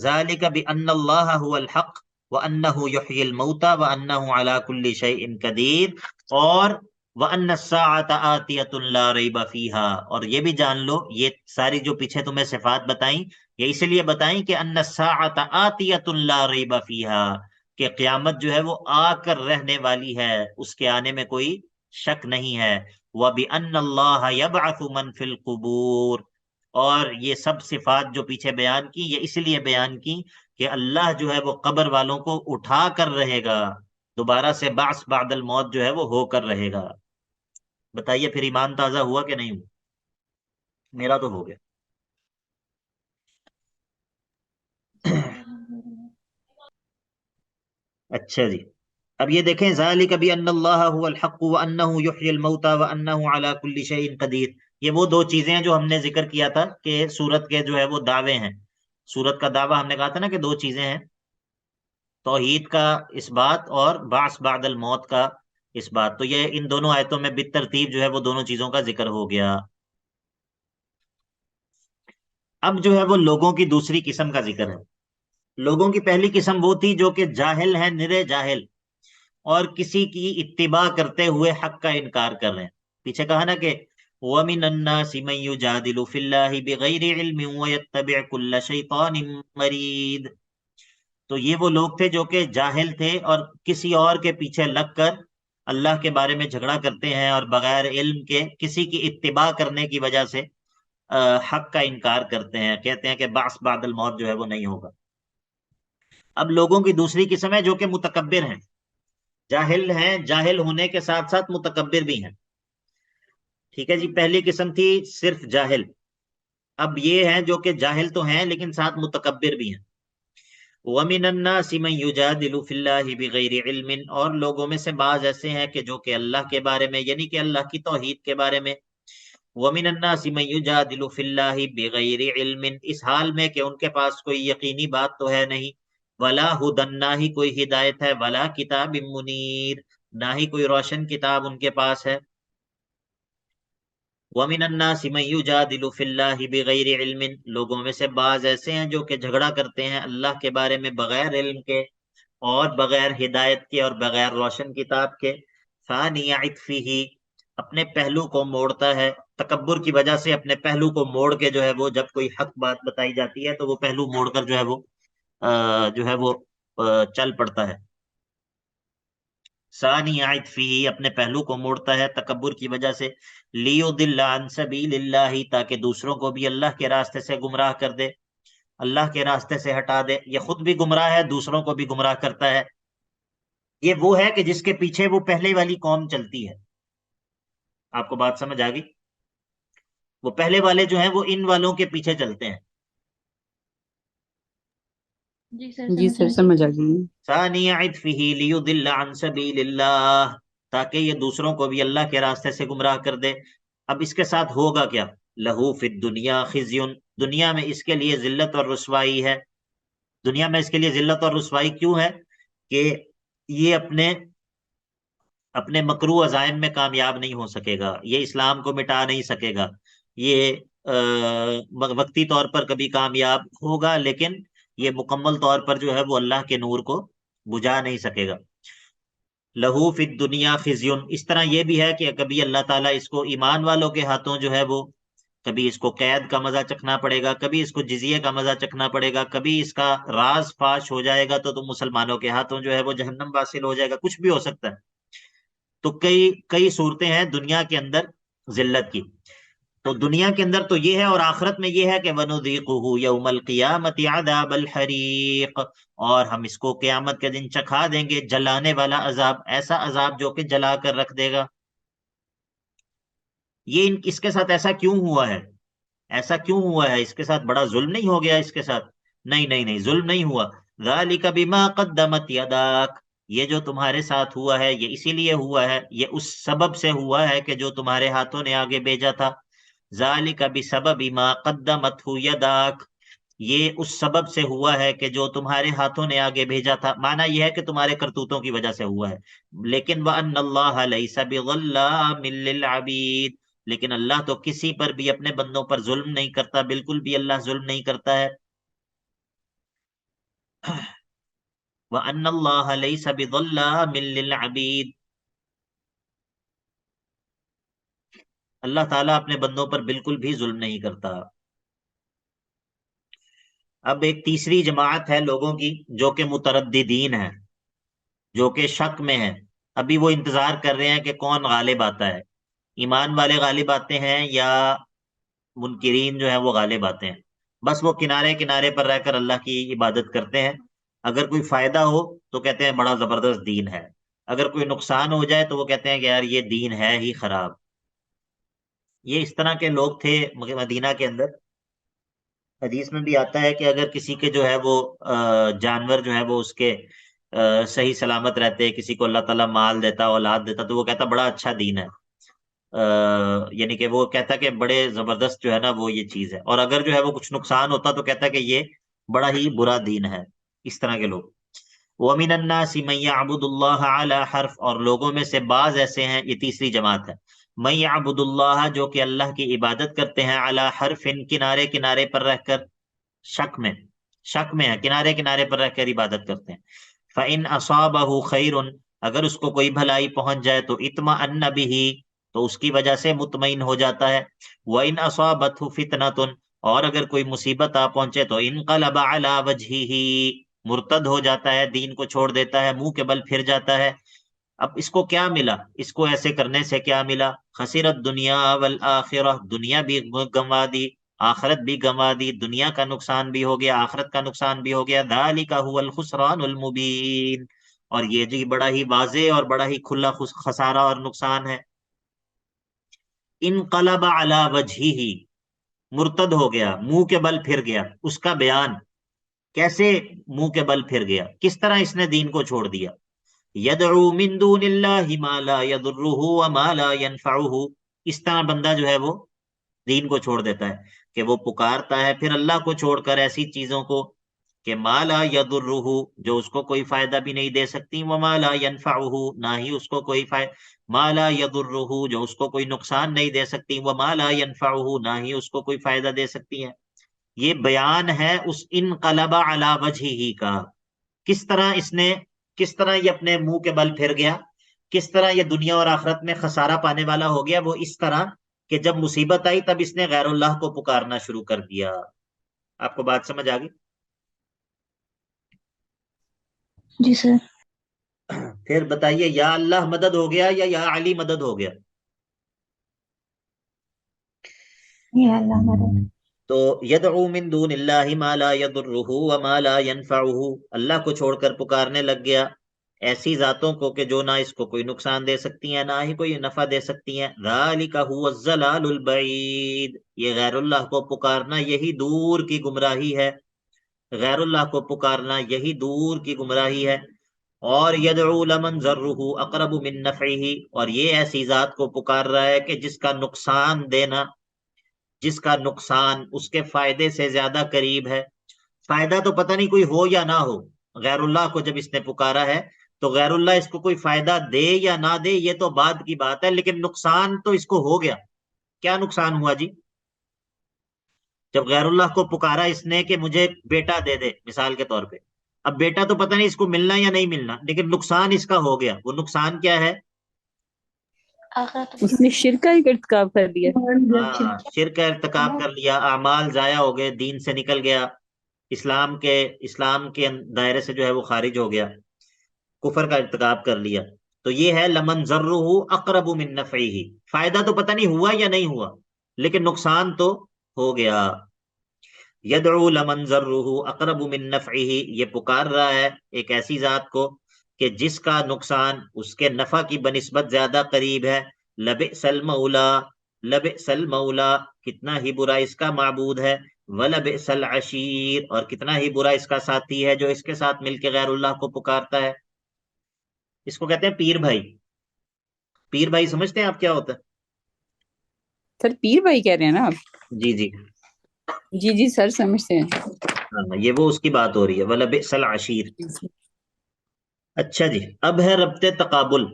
ذالک بأن اللہ هو الحق وانہ یحیی الموتى وانہ علی کل شیء قدیر، اور وان الساعة آتیۃ لا ریب فیہا، اور یہ بھی جان لو یہ ساری جو پیچھے تمہیں صفات بتائیں یہ اس لیے بتائیں کہ ان الساعة آتیۃ لا ریب فیہا، کہ قیامت جو ہے وہ آ کر رہنے والی ہے، اس کے آنے میں کوئی شک نہیں ہے۔ وَبِأَنَّ اللَّهَ يَبْعَثُ مَنْ فِي الْقُبُورِ، اور یہ سب صفات جو پیچھے بیان کی یہ اس لیے بیان کی کہ اللہ جو ہے وہ قبر والوں کو اٹھا کر رہے گا، دوبارہ سے بعث بعد الموت جو ہے وہ ہو کر رہے گا۔ بتائیے پھر ایمان تازہ ہوا کہ نہیں ہوا؟ میرا تو ہو گیا۔ اچھا جی، اب یہ دیکھیں ذالک بأن اللہ هو الحق وانہ یحیی الموتى وانہ علی کل شیء قدیر، یہ وہ دو چیزیں ہیں جو ہم نے ذکر کیا تھا کہ سورت کے جو ہے وہ دعوے ہیں۔ سورت کا دعویٰ ہم نے کہا تھا نا کہ دو چیزیں ہیں، توحید کا اس بات اور بعث بعد الموت کا اس بات، تو یہ ان دونوں آیتوں میں بالترتیب جو ہے وہ دونوں چیزوں کا ذکر ہو گیا۔ اب جو ہے وہ لوگوں کی دوسری قسم کا ذکر ہے۔ لوگوں کی پہلی قسم وہ تھی جو کہ جاہل ہیں، نرے جاہل، اور کسی کی اتباع کرتے ہوئے حق کا انکار کر رہے ہیں۔ پیچھے کہا نا کہ وَمِنَ النَّاسِ مَن يُجَادِلُ فِي اللَّهِ بِغَيْرِ عِلْمٍ وَيَتَّبِعُ كُلَّ شَيْطَانٍ مَرِيدٍ، تو یہ وہ لوگ تھے جو کہ جاہل تھے اور کسی اور کے پیچھے لگ کر اللہ کے بارے میں جھگڑا کرتے ہیں، اور بغیر علم کے کسی کی اتباع کرنے کی وجہ سے حق کا انکار کرتے ہیں، کہتے ہیں کہ بعث بعد الموت جو ہے وہ نہیں ہوگا۔ اب لوگوں کی دوسری قسم ہے جو کہ متکبر ہیں، جاہل ہیں، جاہل ہونے کے ساتھ ساتھ متکبر بھی ہیں۔ ٹھیک ہے جی، پہلی قسم تھی صرف جاہل، اب یہ ہیں جو کہ جاہل تو ہیں لیکن ساتھ متکبر بھی ہیں۔ وَمِنَ النَّاسِ مَن يُجَادِلُ فِي اللَّهِ بِغَيْرِ عِلْمٍ، اور لوگوں میں سے بعض ایسے ہیں کہ جو کہ اللہ کے بارے میں یعنی کہ اللہ کی توحید کے بارے میں، وَمِنَ النَّاسِ مَن يُجَادِلُ فِي اللَّهِ بِغَيْرِ عِلْمٍ، اس حال میں کہ ان کے پاس کوئی یقینی بات تو ہے نہیں، وَلَا هُدًى، نہ ہی کوئی ہدایت ہے، وَلَا كِتَابٍ مُنِيرٍ، نہ ہی کوئی روشن کتاب ان کے پاس ہے۔ وَمِنَ النَّاسِ مَن يُجَادِلُ فِي اللَّهِ بِغَيْرِ عِلْمٍ، لوگوں میں سے بعض ایسے ہیں جو کہ جھگڑا کرتے ہیں اللہ کے بارے میں بغیر علم کے اور بغیر ہدایت کے اور بغیر روشن کتاب کے. ثانی عطفہ، اپنے پہلو کو موڑتا ہے، تکبر کی وجہ سے اپنے پہلو کو موڑ کے جو ہے وہ جب کوئی حق بات بتائی جاتی ہے تو وہ پہلو موڑ کر جو ہے وہ چل پڑتا ہے. ثانی عطفہ، اپنے پہلو کو موڑتا ہے تکبر کی وجہ سے. لیضل عن سبیل اللہ، تاکہ دوسروں کو بھی اللہ کے راستے سے گمراہ کر دے، اللہ کے راستے سے ہٹا دے. یہ خود بھی گمراہ ہے، دوسروں کو بھی گمراہ کرتا ہے. یہ وہ ہے کہ جس کے پیچھے وہ پہلے والی قوم چلتی ہے. آپ کو بات سمجھ آ گئی؟ وہ پہلے والے جو ہیں وہ ان والوں کے پیچھے چلتے ہیں. جی سر جی سمجھ سر آ گئی. سمجھ آ گئی. ثانی عطفہ لیضل عن سبیل اللہ، تاکہ یہ دوسروں کو بھی اللہ کے راستے سے گمراہ کر دے. اب اس کے ساتھ ہوگا کیا؟ لہو فی الدنیا خزی، دنیا میں اس کے لیے ذلت اور رسوائی ہے. دنیا میں اس کے لیے ذلت اور رسوائی کیوں ہے؟ کہ یہ اپنے مکروہ عزائم میں کامیاب نہیں ہو سکے گا، یہ اسلام کو مٹا نہیں سکے گا. یہ وقتی طور پر کبھی کامیاب ہوگا لیکن یہ مکمل طور پر جو ہے وہ اللہ کے نور کو بجھا نہیں سکے گا. لہو فی الدنیا خزی، اس طرح یہ بھی ہے کہ کبھی اللہ تعالیٰ اس کو ایمان والوں کے ہاتھوں جو ہے وہ کبھی اس کو قید کا مزہ چکھنا پڑے گا، کبھی اس کو جزیے کا مزہ چکھنا پڑے گا، کبھی اس کا راز فاش ہو جائے گا تو مسلمانوں کے ہاتھوں جو ہے وہ جہنم واصل ہو جائے گا. کچھ بھی ہو سکتا ہے. تو کئی کئی صورتیں ہیں دنیا کے اندر ذلت کی. تو دنیا کے اندر تو یہ ہے، اور آخرت میں یہ ہے کہ وَنُذِيقُهُ يَوْمَ الْقِيَامَةِ عَذَابَ الْحَرِيقِ، اور ہم اس کو قیامت کے دن چکھا دیں گے جلانے والا عذاب، ایسا عذاب جو کہ جلا کر رکھ دے گا. یہ اس کے ساتھ ایسا کیوں ہوا ہے؟ ایسا کیوں ہوا ہے؟ اس کے ساتھ بڑا ظلم نہیں ہو گیا اس کے ساتھ؟ نہیں نہیں نہیں، ظلم نہیں ہوا. ذَلِكَ بِمَا قَدَّمَتْ يَدَاكَ، یہ جو تمہارے ساتھ ہوا ہے یہ اسی لیے ہوا ہے، یہ اس سبب سے ہوا ہے کہ جو تمہارے ہاتھوں نے آگے بھیجا تھا. ذَلِكَ بِسَبَبِ مَا قَدَّمَتْهُ يَدَاكَ، یہ اس سبب سے ہوا ہے کہ جو تمہارے ہاتھوں نے آگے بھیجا تھا. معنی یہ ہے کہ تمہارے کرتوتوں کی وجہ سے ہوا ہے. لیکن وَأَنَّ اللَّهَ لَيْسَ بِظَلَّامٍ لِّلْعَبِيدِ، لیکن اللہ تو کسی پر بھی اپنے بندوں پر ظلم نہیں کرتا، بالکل بھی اللہ ظلم نہیں کرتا ہے. وَأَنَّ اللَّهَ لَيْسَ بِظَلَّامٍ لِّلْعَبِيدِ، اللہ تعالیٰ اپنے بندوں پر بالکل بھی ظلم نہیں کرتا. اب ایک تیسری جماعت ہے لوگوں کی جو کہ مترددین ہیں، جو کہ شک میں ہیں. ابھی وہ انتظار کر رہے ہیں کہ کون غالب آتا ہے، ایمان والے غالب آتے ہیں یا منکرین جو ہیں وہ غالب آتے ہیں. بس وہ کنارے کنارے پر رہ کر اللہ کی عبادت کرتے ہیں. اگر کوئی فائدہ ہو تو کہتے ہیں بڑا زبردست دین ہے، اگر کوئی نقصان ہو جائے تو وہ کہتے ہیں کہ یار یہ دین ہے ہی خراب. یہ اس طرح کے لوگ تھے مدینہ کے اندر. حدیث میں بھی آتا ہے کہ اگر کسی کے جو ہے وہ جانور جو ہے وہ اس کے صحیح سلامت رہتے، کسی کو اللہ تعالیٰ مال دیتا، اولاد دیتا، تو وہ کہتا بڑا اچھا دین ہے. یعنی کہ وہ کہتا کہ بڑے زبردست جو ہے نا وہ یہ چیز ہے. اور اگر جو ہے وہ کچھ نقصان ہوتا تو کہتا کہ یہ بڑا ہی برا دین ہے. اس طرح کے لوگ. وَمِنَ النَّاسِ مَن يَعْبُدُ اللَّهَ عَلَى حَرْفٍ، اور لوگوں میں سے بعض ایسے ہیں، یہ تیسری جماعت ہے، مَن يَعْبُدُ اللَّهَ، جو کہ اللہ کی عبادت کرتے ہیں، عَلَى حَرْفٍ، کنارے کنارے پر رہ کر، شک میں ہے، کنارے کنارے پر رہ کر عبادت کرتے ہیں. فَإِنْ أَصَابَهُ خَيْرٌ، اگر اس کو کوئی بھلائی پہنچ جائے تو اطمأن بِهِ، تو اس کی وجہ سے مطمئن ہو جاتا ہے. وَإِنْ أَصَابَتْهُ فِتْنَةٌ، اور اگر کوئی مصیبت آ پہنچے تو انقلب علی وجہہ، مرتد ہو جاتا ہے، دین کو چھوڑ دیتا ہے، منہ کے بل پھر جاتا ہے. اب اس کو کیا ملا؟ اس کو ایسے کرنے سے کیا ملا؟ خسرت دنیا والآخرہ، دنیا بھی گنوا دی، آخرت بھی گنوا دی. دنیا کا نقصان بھی ہو گیا، آخرت کا نقصان بھی ہو گیا. ذالک هو الخسران المبین، اور یہ جی بڑا ہی واضح اور بڑا ہی کھلا خسارہ اور نقصان ہے. انقلب علی وجہہ، مرتد ہو گیا، منہ کے بل پھر گیا. اس کا بیان کیسے منہ کے بل پھر گیا، کس طرح اس نے دین کو چھوڑ دیا. یدعو من دون اللہ ما لا یضرہ وما لا ینفعہ، اس طرح بندہ جو ہے وہ دین کو چھوڑ دیتا ہے کہ وہ پکارتا ہے پھر اللہ کو چھوڑ کر ایسی چیزوں کو کہ ما لا یضرہ، جو اس کو کوئی فائدہ بھی نہیں دے سکتی، وما لا ینفعہ، نہ ہی اس کو کوئی فائدہ، ما لا یضرہ، جو اس کو کوئی نقصان نہیں دے سکتی، وما لا ینفعہ، نہ ہی اس کو کوئی فائدہ دے سکتی ہے۔ یہ بیان ہے اس انقلب علی وجہہ کا، کس طرح اس نے، کس طرح یہ اپنے منہ کے بل پھر گیا، کس طرح یہ دنیا اور آخرت میں خسارہ پانے والا ہو گیا، وہ اس طرح کہ جب مصیبت آئی تب اس نے غیر اللہ کو پکارنا شروع کر دیا۔ آپ کو بات سمجھ آ گئی؟ جی سر۔ پھر بتائیے، یا اللہ مدد ہو گیا یا علی مدد ہو گیا؟ یا اللہ مدد۔ تو یدعو من دون اللہ ما لا یضرہ وما لا ینفعہ، اللہ کو چھوڑ کر پکارنے لگ گیا ایسی ذاتوں کو کہ جو نہ اس کو کوئی نقصان دے سکتی ہیں نہ ہی کوئی نفع دے سکتی ہیں۔ ذالک هو الضلال البعید، یہ غیر اللہ کو پکارنا یہی دور کی گمراہی ہے، غیر اللہ کو پکارنا یہی دور کی گمراہی ہے۔ اور یدعو لمن ضرہ اقرب من نفعہ، اور یہ ایسی ذات کو پکار رہا ہے کہ جس کا نقصان دینا، جس کا نقصان اس کے فائدے سے زیادہ قریب ہے۔ فائدہ تو پتہ نہیں کوئی ہو یا نہ ہو، غیر اللہ کو جب اس نے پکارا ہے تو غیر اللہ اس کو کوئی فائدہ دے یا نہ دے یہ تو بعد کی بات ہے، لیکن نقصان تو اس کو ہو گیا۔ کیا نقصان ہوا جی؟ جب غیر اللہ کو پکارا اس نے کہ مجھے بیٹا دے دے مثال کے طور پہ، اب بیٹا تو پتہ نہیں اس کو ملنا یا نہیں ملنا، لیکن نقصان اس کا ہو گیا۔ وہ نقصان کیا ہے؟ اس نے شرک کا ارتکاب کر دیا۔ ہاں، شرک کا ارتکاب کر لیا، اعمال ضائع ہو گئے، دین سے نکل گیا، اسلام کے دائرے سے جو ہے وہ خارج ہو گیا، کفر کا ارتکاب کر لیا۔ تو یہ ہے لمن ضرہ اقرب من نفعہ، فائدہ تو پتہ نہیں ہوا یا نہیں ہوا لیکن نقصان تو ہو گیا۔ یدعو لمن ضرہ اقرب من نفعہ، یہ پکار رہا ہے ایک ایسی ذات کو کہ جس کا نقصان اس کے نفع کی بنسبت زیادہ قریب ہے۔ لبئس المولا، لبئس المولا، کتنا ہی برا اس کا معبود ہے، ولبئس العشیر، اور کتنا ہی برا اس کا ساتھی ہے جو اس کے ساتھ مل کے غیر اللہ کو پکارتا ہے۔ اس کو کہتے ہیں پیر بھائی۔ پیر بھائی سمجھتے ہیں آپ کیا ہوتا ہے؟ سر پیر بھائی کہہ رہے ہیں نا آپ؟ جی جی جی جی سر سمجھتے ہیں۔ ہاں، یہ وہ اس کی بات ہو رہی ہے، ولبئس العشیر۔ اچھا جی، اب ہے ربط تقابل۔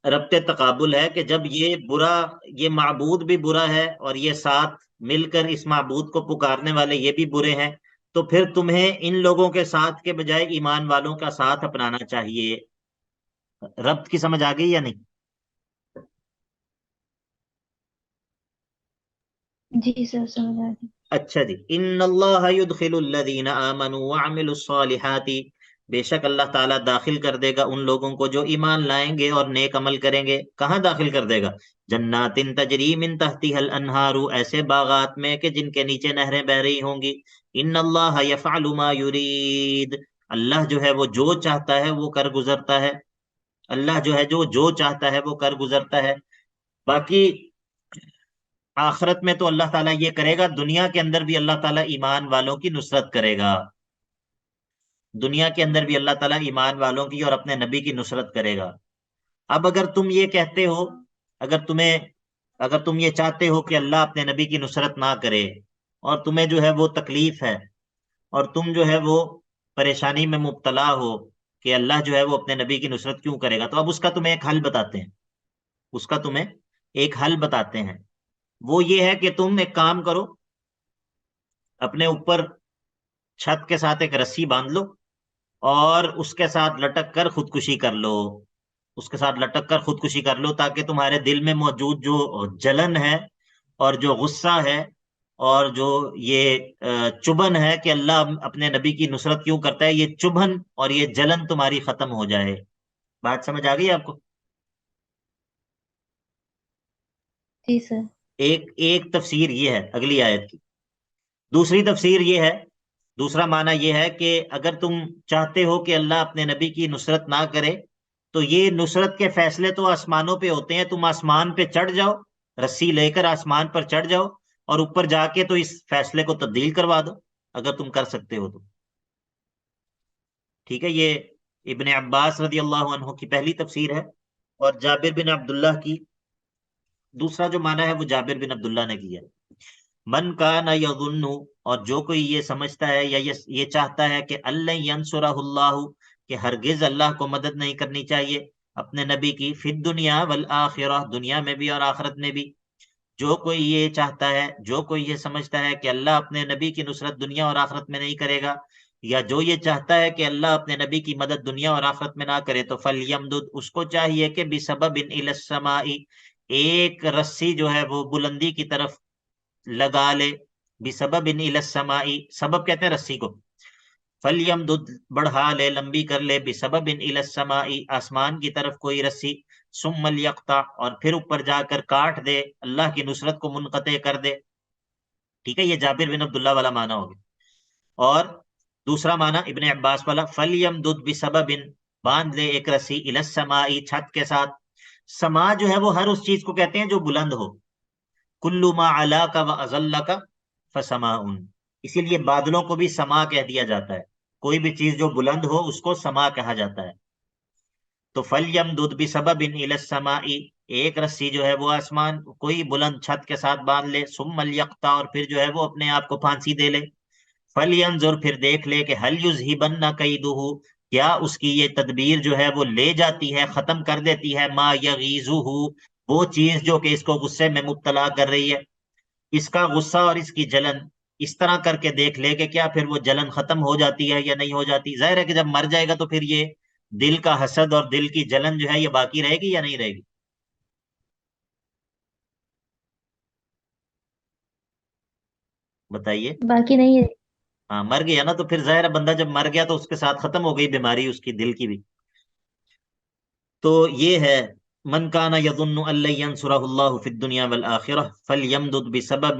ربط تقابل ہے کہ جب یہ برا، یہ معبود بھی برا ہے اور یہ ساتھ مل کر اس معبود کو پکارنے والے یہ بھی برے ہیں، تو پھر تمہیں ان لوگوں کے ساتھ کے بجائے ایمان والوں کا ساتھ اپنانا چاہیے۔ ربط کی سمجھ آ گئی یا نہیں؟ جی سر سمجھ آ گئی۔ اچھا جی، ان اللہ يدخل الذین آمنوا وعملوا الصالحات، بے شک اللہ تعالیٰ داخل کر دے گا ان لوگوں کو جو ایمان لائیں گے اور نیک عمل کریں گے۔ کہاں داخل کر دے گا؟ جنات تجری من تحتها الانہار، ایسے باغات میں کہ جن کے نیچے نہریں بہ رہی ہوں گی۔ ان اللہ یفعل ما یرید، اللہ جو ہے وہ جو چاہتا ہے وہ کر گزرتا ہے، اللہ جو ہے جو چاہتا ہے وہ کر گزرتا ہے۔ باقی آخرت میں تو اللہ تعالیٰ یہ کرے گا، دنیا کے اندر بھی اللہ تعالیٰ ایمان والوں کی نصرت کرے گا، دنیا کے اندر بھی اللہ تعالیٰ ایمان والوں کی اور اپنے نبی کی نصرت کرے گا۔ اب اگر تم یہ کہتے ہو، اگر تم یہ چاہتے ہو کہ اللہ اپنے نبی کی نصرت نہ کرے اور تمہیں جو ہے وہ تکلیف ہے اور تم جو ہے وہ پریشانی میں مبتلا ہو کہ اللہ جو ہے وہ اپنے نبی کی نصرت کیوں کرے گا، تو اب اس کا تمہیں ایک حل بتاتے ہیں، اس کا تمہیں ایک حل بتاتے ہیں۔ وہ یہ ہے کہ تم ایک کام کرو، اپنے اوپر چھت کے ساتھ ایک رسی باندھ لو اور اس کے ساتھ لٹک کر خودکشی کر لو، اس کے ساتھ لٹک کر خودکشی کر لو، تاکہ تمہارے دل میں موجود جو جلن ہے اور جو غصہ ہے اور جو یہ چبھن ہے کہ اللہ اپنے نبی کی نصرت کیوں کرتا ہے، یہ چبھن اور یہ جلن تمہاری ختم ہو جائے۔ بات سمجھ آ گئی آپ کو؟ جی سر۔ ایک تفسیر یہ ہے اگلی آیت کی۔ دوسری تفسیر یہ ہے، دوسرا معنی یہ ہے کہ اگر تم چاہتے ہو کہ اللہ اپنے نبی کی نصرت نہ کرے تو یہ نصرت کے فیصلے تو آسمانوں پہ ہوتے ہیں، تم آسمان پہ چڑھ جاؤ، رسی لے کر آسمان پر چڑھ جاؤ اور اوپر جا کے تو اس فیصلے کو تبدیل کروا دو، اگر تم کر سکتے ہو تو۔ ٹھیک ہے، یہ ابن عباس رضی اللہ عنہ کی پہلی تفسیر ہے، اور جابر بن عبداللہ کی دوسرا جو معنی ہے وہ جابر بن عبداللہ نے کیا ہے۔ من کان یظن، اور جو کوئی یہ سمجھتا ہے یا یہ چاہتا ہے کہ اللہ ینصرہ اللہ، کہ ہرگز اللہ کو مدد نہیں کرنی چاہیے اپنے نبی کی، فی الدنیا والآخرہ، دنیا میں بھی اور آخرت میں بھی، جو کوئی یہ چاہتا ہے، جو کوئی یہ سمجھتا ہے کہ اللہ اپنے نبی کی نصرت دنیا اور آخرت میں نہیں کرے گا، یا جو یہ چاہتا ہے کہ اللہ اپنے نبی کی مدد دنیا اور آخرت میں نہ کرے، تو فلیمدد، اس کو چاہیے کہ بسبب الی السماء، ایک رسی جو ہے وہ بلندی کی طرف لگا لے، بسبب الی السماء، سبب کہتے ہیں رسی کو، فلیمدد، بڑھا لے، لمبی کر لے، بسبب الی السماء، آسمان کی طرف کوئی رسی، ثم لیقطع، اور پھر اوپر جا کر کاٹ دے، اللہ کی نصرت کو منقطع کر دے. ٹھیک ہے، یہ جابر بن عبداللہ والا معنی ہو گیا. اور دوسرا معنی ابن عباس والا، فلیمدد بسبب، باندھ لے ایک رسی، الی السماء، چھت کے ساتھ. سما جو ہے وہ ہر اس چیز کو کہتے ہیں جو بلند ہو، کل ما علاک و اذلک فسماء، اسی لیے بادلوں کو بھی سما کہہ دیا جاتا ہے، کوئی بھی چیز جو بلند ہو اس کو سما کہا جاتا ہے. تو فلیمدد بسبب الی السماء، ایک رسی جو ہے وہ آسمان کوئی بلند چھت کے ساتھ باندھ لے، ثم لیقطع، اور پھر جو ہے وہ اپنے آپ کو پھانسی دے لے، فلینظر، پھر دیکھ لے کہ هل یذهبن کیدہ، کیا اس کی یہ تدبیر جو ہے وہ لے جاتی ہے، ختم کر دیتی ہے، ما یغیظہ، وہ چیز جو کہ اس کو غصے میں مبتلا کر رہی ہے، اس کا غصہ اور اس کی جلن، اس طرح کر کے دیکھ لے کہ کیا پھر وہ جلن ختم ہو جاتی ہے یا نہیں ہو جاتی. ظاہر ہے کہ جب مر جائے گا تو پھر یہ دل کا حسد اور دل کی جلن جو ہے یہ باقی رہے گی یا نہیں رہے گی؟ بتائیے. باقی نہیں ہے. ہاں، مر گیا نا، تو پھر ظاہر ہے بندہ جب مر گیا تو اس کے ساتھ ختم ہو گئی بیماری اس کی دل کی بھی. تو یہ ہے، من کان یظن ان لن ینصرہ اللہ فی الدنیا والآخرہ فلیمدد بسبب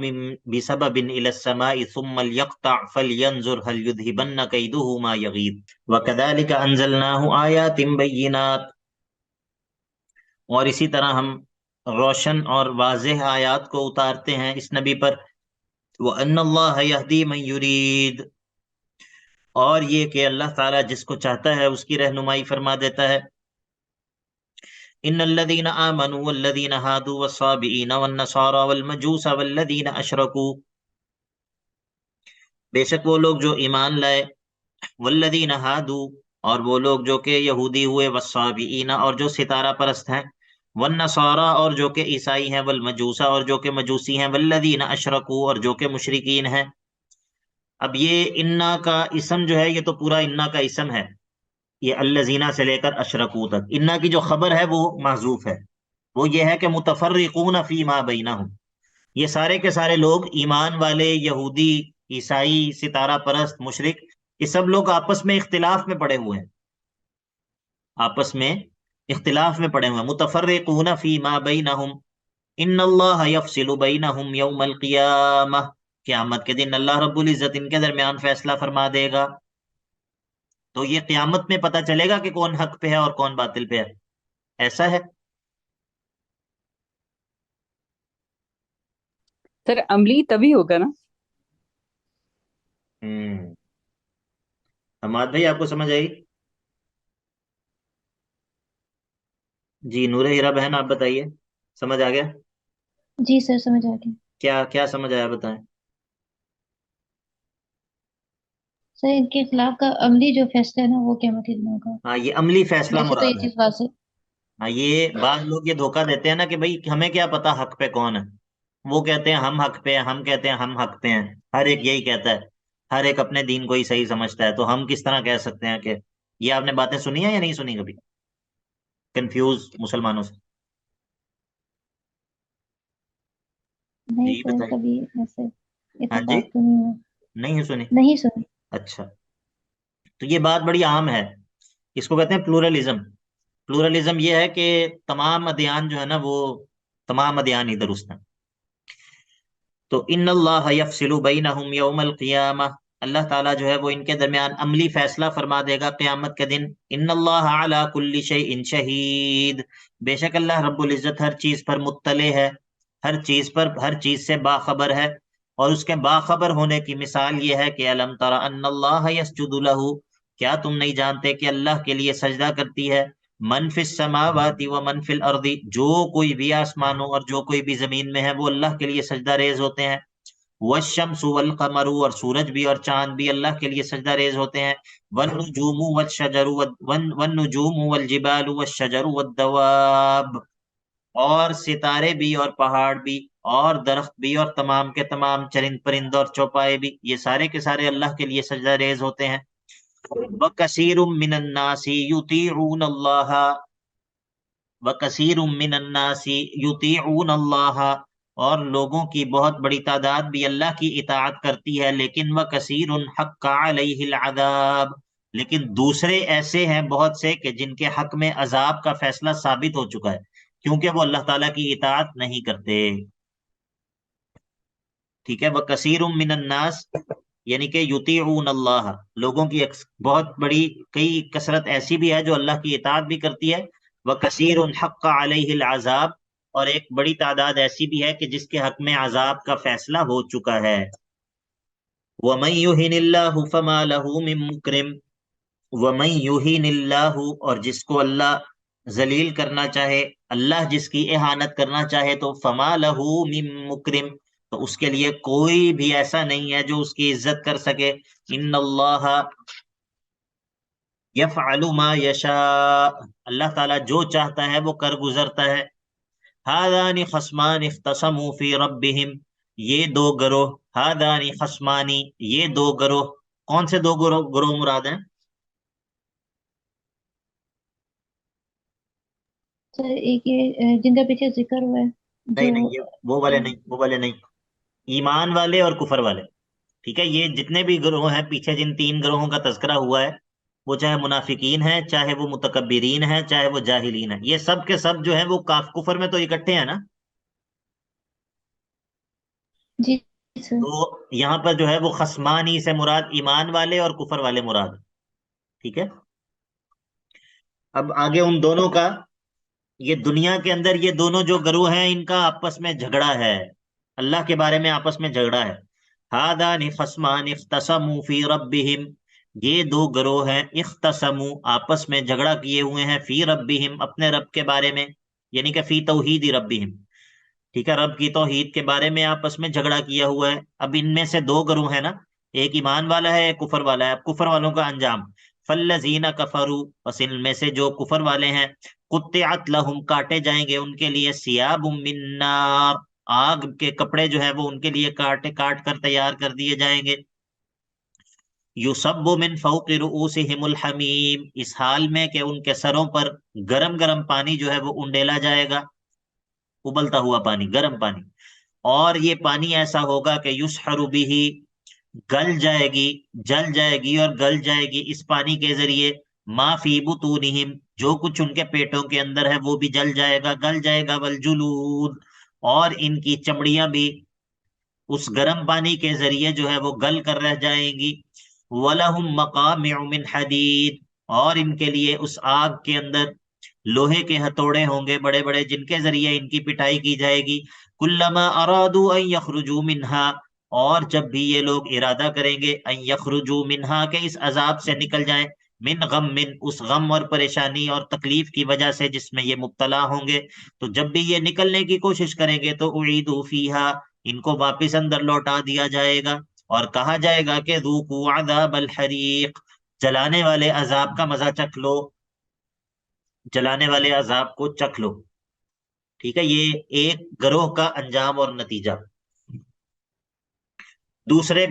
الی السماء ثم لیقطع فلینظر هل یذهبن کیدہ ما یغیظ وکذلک انزلناہ آیات بینات، اور اسی طرح ہم روشن اور واضح آیات کو اتارتے ہیں اس نبی پر. وَأَنَّ اللَّهَ يَهْدِي مَن يُرِيدُ، اور یہ کہ اللہ تعالیٰ جس کو چاہتا ہے اس کی رہنمائی فرما دیتا ہے. ان الذين آمنوا والذين هادوا والصابئين والنصارى والمجوس والذين اشركوا، بے شک وہ لوگ جو ایمان لائے، والذین هادوا، اور وہ لوگ جو کہ یہودی ہوئے، والصابئین، اور جو ستارہ پرست ہیں، والنصارى، اور جو کہ عیسائی ہیں، والمجوس، اور جو کہ مجوسی ہیں، والذین اشرکوا، اور جو کہ مشرکین ہیں. اب یہ انا کا اسم جو ہے یہ تو پورا انا کا اسم ہے، یہ الذین سے لے کر اشرکوا تک. انا کی جو خبر ہے وہ محذوف ہے، وہ یہ ہے کہ متفرقون فیما بینہم، یہ سارے کے سارے لوگ، ایمان والے، یہودی، عیسائی، ستارہ پرست، مشرک، یہ سب لوگ آپس میں اختلاف میں پڑے ہوئے ہیں، آپس میں اختلاف میں پڑے ہوئے ہیں. متفرقون فیما بینہم ان اللہ یفصل بینہم یوم القیامہ، قیامت کے دن اللہ رب العزت ان کے درمیان فیصلہ فرما دے گا. تو یہ قیامت میں پتہ چلے گا کہ کون حق پہ ہے اور کون باطل پہ ہے، ایسا ہے. سر عملی تبھی ہوگا نا. حماد بھائی آپ کو سمجھ آئی؟ جی نور ہیرا بہن آپ بتائیے، سمجھ آ گیا؟ جی سر سمجھ آ گیا. کیا کیا سمجھ آیا بتائیں. سر ان کے خلاف کا عملی جو فیصلہ ہے نا وہ قیامت کے دن ہوگا. ہاں، یہ عملی فیصلہ ویسے تو مراد یہ ہے. چیز واضح. ہاں، یہ بعض لوگ یہ دھوکہ دیتے ہیں نا کہ بھائی ہمیں کیا پتا حق پہ کون ہے، وہ کہتے ہیں ہم حق پہ ہیں، ہم کہتے ہیں ہم حق پہ ہیں، ہر ایک یہی کہتا ہے، ہر ایک اپنے دین کو ہی صحیح سمجھتا ہے، تو ہم کس طرح کہہ سکتے ہیں کہ یہ آپ نے باتیں سنی ہیں یا نہیں سنی کبھی کنفیوز مسلمانوں سے؟ نہیں جی سر بتائیے. کبھی ایسے ہاں جی، اتفاق تو نہیں ہوا. نہیں سنی. نہیں سنی. اچھا، تو یہ بات بڑی عام ہے، اس کو کہتے ہیں پلورلزم. پلورلزم یہ ہے کہ تمام ادیان جو ہے نا وہ تمام ادیان ہی درست ہیں. تو ان اللہ یفصل بینہم یوم القیامہ، اللہ تعالیٰ جو ہے وہ ان کے درمیان عملی فیصلہ فرما دے گا قیامت کے دن. ان اللہ علی کل شیء شہید، بے شک اللہ رب العزت ہر چیز پر مطلع ہے، ہر چیز پر، ہر چیز سے باخبر ہے. اور اس کے باخبر ہونے کی مثال یہ ہے کہ الم تر ان اللہ یسجد لہ، کیا تم نہیں جانتے کہ اللہ کے لیے سجدہ کرتی ہے، من فی السماوات و من فی الارض، جو کوئی بھی آسمانوں اور جو کوئی بھی زمین میں ہے وہ اللہ کے لیے سجدہ ریز ہوتے ہیں. والشمس والقمر، اور سورج بھی اور چاند بھی اللہ کے لیے سجدہ ریز ہوتے ہیں، والنجوم والشجر والنجوم والجبال والشجر والدواب، اور ستارے بھی اور پہاڑ بھی اور درخت بھی اور تمام کے تمام چرند پرند اور چوپائے بھی، یہ سارے کے سارے اللہ کے لیے سجدہ ریز ہوتے ہیں۔ وَكَثِيرٌ مِّنَ النَّاسِ يُطِيعُونَ اللَّهَ وَكَثِيرٌ مِّنَ النَّاسِ يُطِيعُونَ اللَّهَ، اور لوگوں کی بہت بڑی تعداد بھی اللہ کی اطاعت کرتی ہے، لیکن وَكَثِيرٌ حَقَّ عَلَيْهِ الْعَذَابُ، لیکن دوسرے ایسے ہیں بہت سے کہ جن کے حق میں عذاب کا فیصلہ ثابت ہو چکا ہے، کیونکہ وہ اللہ تعالیٰ کی اطاعت نہیں کرتے۔ ٹھیک ہے، وَكَثِيرٌ مِّنَ النَّاسِ یعنی کہ یطیعون اللہ، لوگوں کی بہت بڑی کئی کثرت ایسی بھی ہے جو اللہ کی اطاعت بھی کرتی ہے، وَكَثِيرٌ حَقَّ عَلَيْهِ الْعَذَابُ، اور ایک بڑی تعداد ایسی بھی ہے کہ جس کے حق میں عذاب کا فیصلہ ہو چکا ہے۔ وَمَن يُهِنِ اللَّهُ فَمَا لَهُ مِن مُّكْرِمٍ، وَمَن يُهِنِ اللَّهُ، اور جس کو اللہ ذلیل کرنا چاہے، اللہ جس کی اہانت کرنا چاہے تو فما لہو من مکرم، تو اس کے لیے کوئی بھی ایسا نہیں ہے جو اس کی عزت کر سکے۔ ان اللہ یفعل ما یشاء، اللہ تعالیٰ جو چاہتا ہے وہ کر گزرتا ہے۔ ہذان خصمان اختصموا فی ربہم، یہ دو گروہ، ہذان خصمانی، یہ دو گروہ، کون سے دو گروہ مراد ہیں؟ سر ایک یہ جن کا پیچھے ذکر ہوا ہے نہیں جو نہیں، یہ وہ والے نہیں، وہ والے نہیں، ایمان والے اور کفر والے۔ ٹھیک ہے، یہ جتنے بھی گروہ ہیں پیچھے جن تین گروہوں کا تذکرہ ہوا ہے، وہ چاہے منافقین ہیں، چاہے وہ متکبرین ہیں، چاہے وہ جاہلین ہیں، یہ سب کے سب جو ہیں وہ کفر میں تو اکٹھے ہیں نا۔ جی سر۔ تو یہاں پر جو ہے وہ خصمانی سے مراد ایمان والے اور کفر والے مراد۔ ٹھیک ہے، اب آگے ان دونوں کا، یہ دنیا کے اندر یہ دونوں جو گروہ ہیں ان کا آپس میں جھگڑا ہے، اللہ کے بارے میں آپس میں جھگڑا ہے۔ ہادان خصمان اختصموا فی ربہم، یہ دو گروہ ہیں اختصموا، آپس میں جھگڑا کیے ہوئے ہیں، فی ربہم، اپنے رب کے بارے میں، یعنی کہ فی توحید ربہم۔ ٹھیک ہے، رب کی توحید کے بارے میں آپس میں جھگڑا کیا ہوا ہے۔ اب ان میں سے دو گروہ ہیں نا، ایک ایمان والا ہے ایک کفر والا ہے۔ اب کفر والوں کا انجام، فالذین کفروا، پس ان میں سے جو کفر والے ہیں، قطعت لہم، کاٹے جائیں گے ان کے لیے، ثیاب من نار، آگ کے کپڑے جو ہے وہ ان کے لیے کاٹ کر تیار کر دیے جائیں گے۔ یصب من فوق رؤوسہم الحمیم، اس حال میں کہ ان کے سروں پر گرم گرم پانی جو ہے وہ انڈیلا جائے گا، ابلتا ہوا پانی، گرم پانی، اور یہ پانی ایسا ہوگا کہ یسحر بہ، گل جائے گی، جل جائے گی اور گل جائے گی اس پانی کے ذریعے، ما فی بطونہم، جو کچھ ان کے پیٹوں کے اندر ہے وہ بھی جل جائے گا، گل جائے گا، والجلود، اور ان کی چمڑیاں بھی اس گرم پانی کے ذریعے جو ہے وہ گل کر رہ جائیں گی۔ وَلَهُم مَّقَامِعُ مِنْ حَدِيدٍ، اور ان کے لیے اس آگ کے اندر لوہے کے ہتھوڑے ہوں گے بڑے بڑے، جن کے ذریعے ان کی پٹائی کی جائے گی۔ کلما ارادوا ان یخرجوا منہا، اور جب بھی یہ لوگ ارادہ کریں گے، ان یخرجوا منہا، کہ اس عذاب سے نکل جائیں، من غم، من اس غم اور پریشانی اور تکلیف کی وجہ سے جس میں یہ مبتلا ہوں گے، تو جب بھی یہ نکلنے کی کوشش کریں گے تو اعیدوا فیہا، ان کو واپس اندر لوٹا دیا جائے گا، اور کہا جائے گا کہ ذوقوا عذاب الحریق، جلانے والے عذاب کا مزہ چکھ لو، جلانے والے عذاب کو چکھ لو۔ ٹھیک ہے، یہ ایک گروہ کا انجام اور نتیجہ۔ دوسرے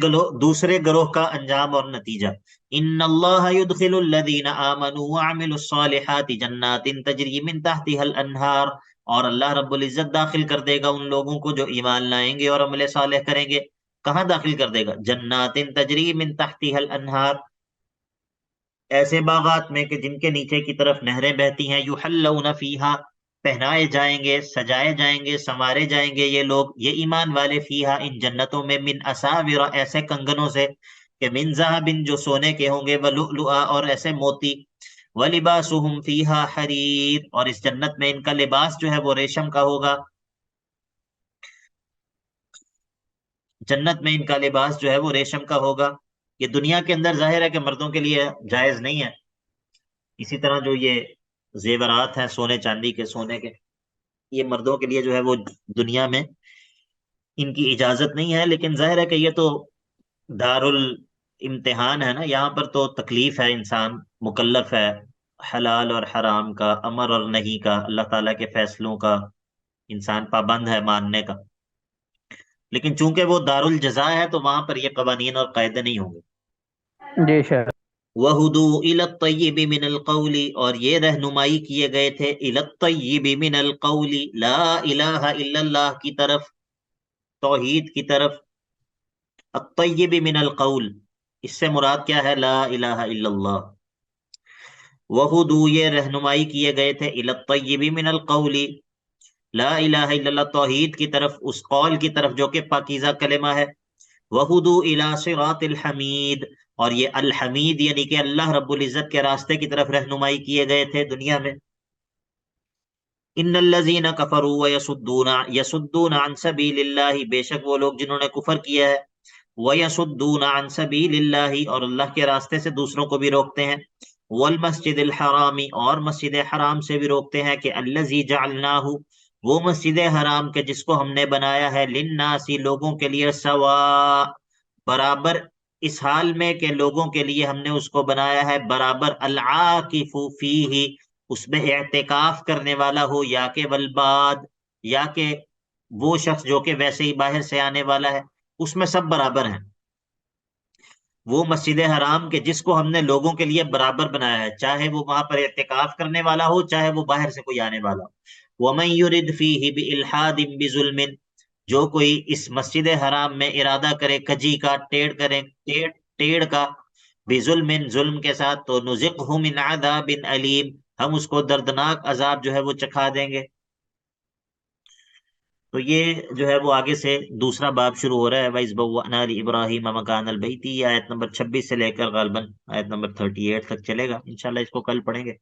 گروہ کا انجام اور نتیجہ، ان اللہ يدخل الذین آمنوا وعملوا الصالحات جنات تجری من تحتها الانہار، اور اللہ رب العزت داخل کر دے گا ان لوگوں کو جو ایمان لائیں گے اور عمل صالح کریں گے، کہاں داخل کر دے گا؟ جنات تجری من تحتها الانہار، ایسے باغات میں کہ جن کے نیچے کی طرف نہریں بہتی ہیں، یحلون فیہا، پہنائے جائیں گے، سجائے جائیں گے، سنوارے جائیں گے یہ لوگ، یہ ایمان والے، فیہا، ان جنتوں میں، من اساور، ایسے کنگنوں سے کہ من ذہب، جو سونے کے ہوں گے، ولؤلؤا، اور ایسے موتی، ولباسہم فیہا حریر، اور اس جنت میں ان کا لباس جو ہے وہ ریشم کا ہوگا، جنت میں ان کا لباس جو ہے وہ ریشم کا ہوگا۔ یہ دنیا کے اندر ظاہر ہے کہ مردوں کے لیے جائز نہیں ہے، اسی طرح جو یہ زیورات ہیں سونے چاندی کے، سونے کے، یہ مردوں کے لیے جو ہے وہ دنیا میں ان کی اجازت نہیں ہے، لیکن ظاہر ہے کہ یہ تو دار الامتحان ہے نا، یہاں پر تو تکلیف ہے، انسان مکلف ہے حلال اور حرام کا، امر اور نہیں کا، اللہ تعالیٰ کے فیصلوں کا انسان پابند ہے ماننے کا، لیکن چونکہ وہ دار الجزا ہے تو وہاں پر یہ قوانین اور قاعدے نہیں ہوں گے۔ جی شاید وَهُدُوا إِلَى الطَّيِّبِ مِنَ الْقَوْلِ، اور یہ رہنمائی کیے گئے تھے إِلَى الطَّيِّبِ مِنَ الْقَوْلِ، لا الہ الا اللہ کی طرف، توحید کی طرف۔ الطیب من القول، اس سے مراد کیا ہے؟ لا الہ الا اللہ۔ وَهُدُوا، یہ رہنمائی کیے گئے تھے إِلَى الطَّيِّبِ مِنَ الْقَوْلِ، لا الہ الا اللہ، توحید کی طرف، اس قول کی طرف جو کہ پاکیزہ کلمہ ہے۔ وَهُدُوا إِلَى صِرَاطِ الْحَمِيدِ، اور یہ الحمید یعنی کہ اللہ رب العزت کے راستے کی طرف رہنمائی کیے گئے تھے دنیا میں۔ ان الذین کفروا ویصدون عن سبیل اللہ، بے شک وہ لوگ جنہوں نے کفر کیا ہے، ویصدون عن سبیل اللہ، اور اللہ کے راستے سے دوسروں کو بھی روکتے ہیں، والمسجد الحرام، اور مسجد حرام سے بھی روکتے ہیں، کہ الذی جعلناہ، وہ مسجد حرام کے جس کو ہم نے بنایا ہے، للناس، لوگوں کے لیے، سواء، برابر، اس حال میں کہ لوگوں کے لیے ہم نے اس کو بنایا ہے برابر، العاکف فیہ، اس میں اعتکاف کرنے والا ہو، یا کہ والباد، یا کہ وہ شخص جو کہ ویسے ہی باہر سے آنے والا ہے، اس میں سب برابر ہیں۔ وہ مسجد حرام کے جس کو ہم نے لوگوں کے لیے برابر بنایا ہے، چاہے وہ وہاں پر اعتکاف کرنے والا ہو، چاہے وہ باہر سے کوئی آنے والا ہو۔ وَمَن يُرِدْ فِيهِ بِإِلْحَادٍ بِظُلْمٍ، جو کوئی اس مسجد حرام میں ارادہ کرے کجی کا، ٹیڑھ کا، بِظُلْمٍ، ظلم کے ساتھ، تو نُذِقْهُ مِنْ عَذَابٍ أَلِيمٍ، ہم اس کو دردناک عذاب جو ہے وہ چکھا دیں گے۔ تو یہ جو ہے وہ آگے سے دوسرا باب شروع ہو رہا ہے، وَإِذْ بَوَّأْنَا لِإِبْرَاهِيمَ مَكَانَ الْبَيْتِ، یہ آیت نمبر 26 سے لے کر غالباً آیت نمبر 38 تک چلے گا، انشاءاللہ اس کو کل پڑھیں گے۔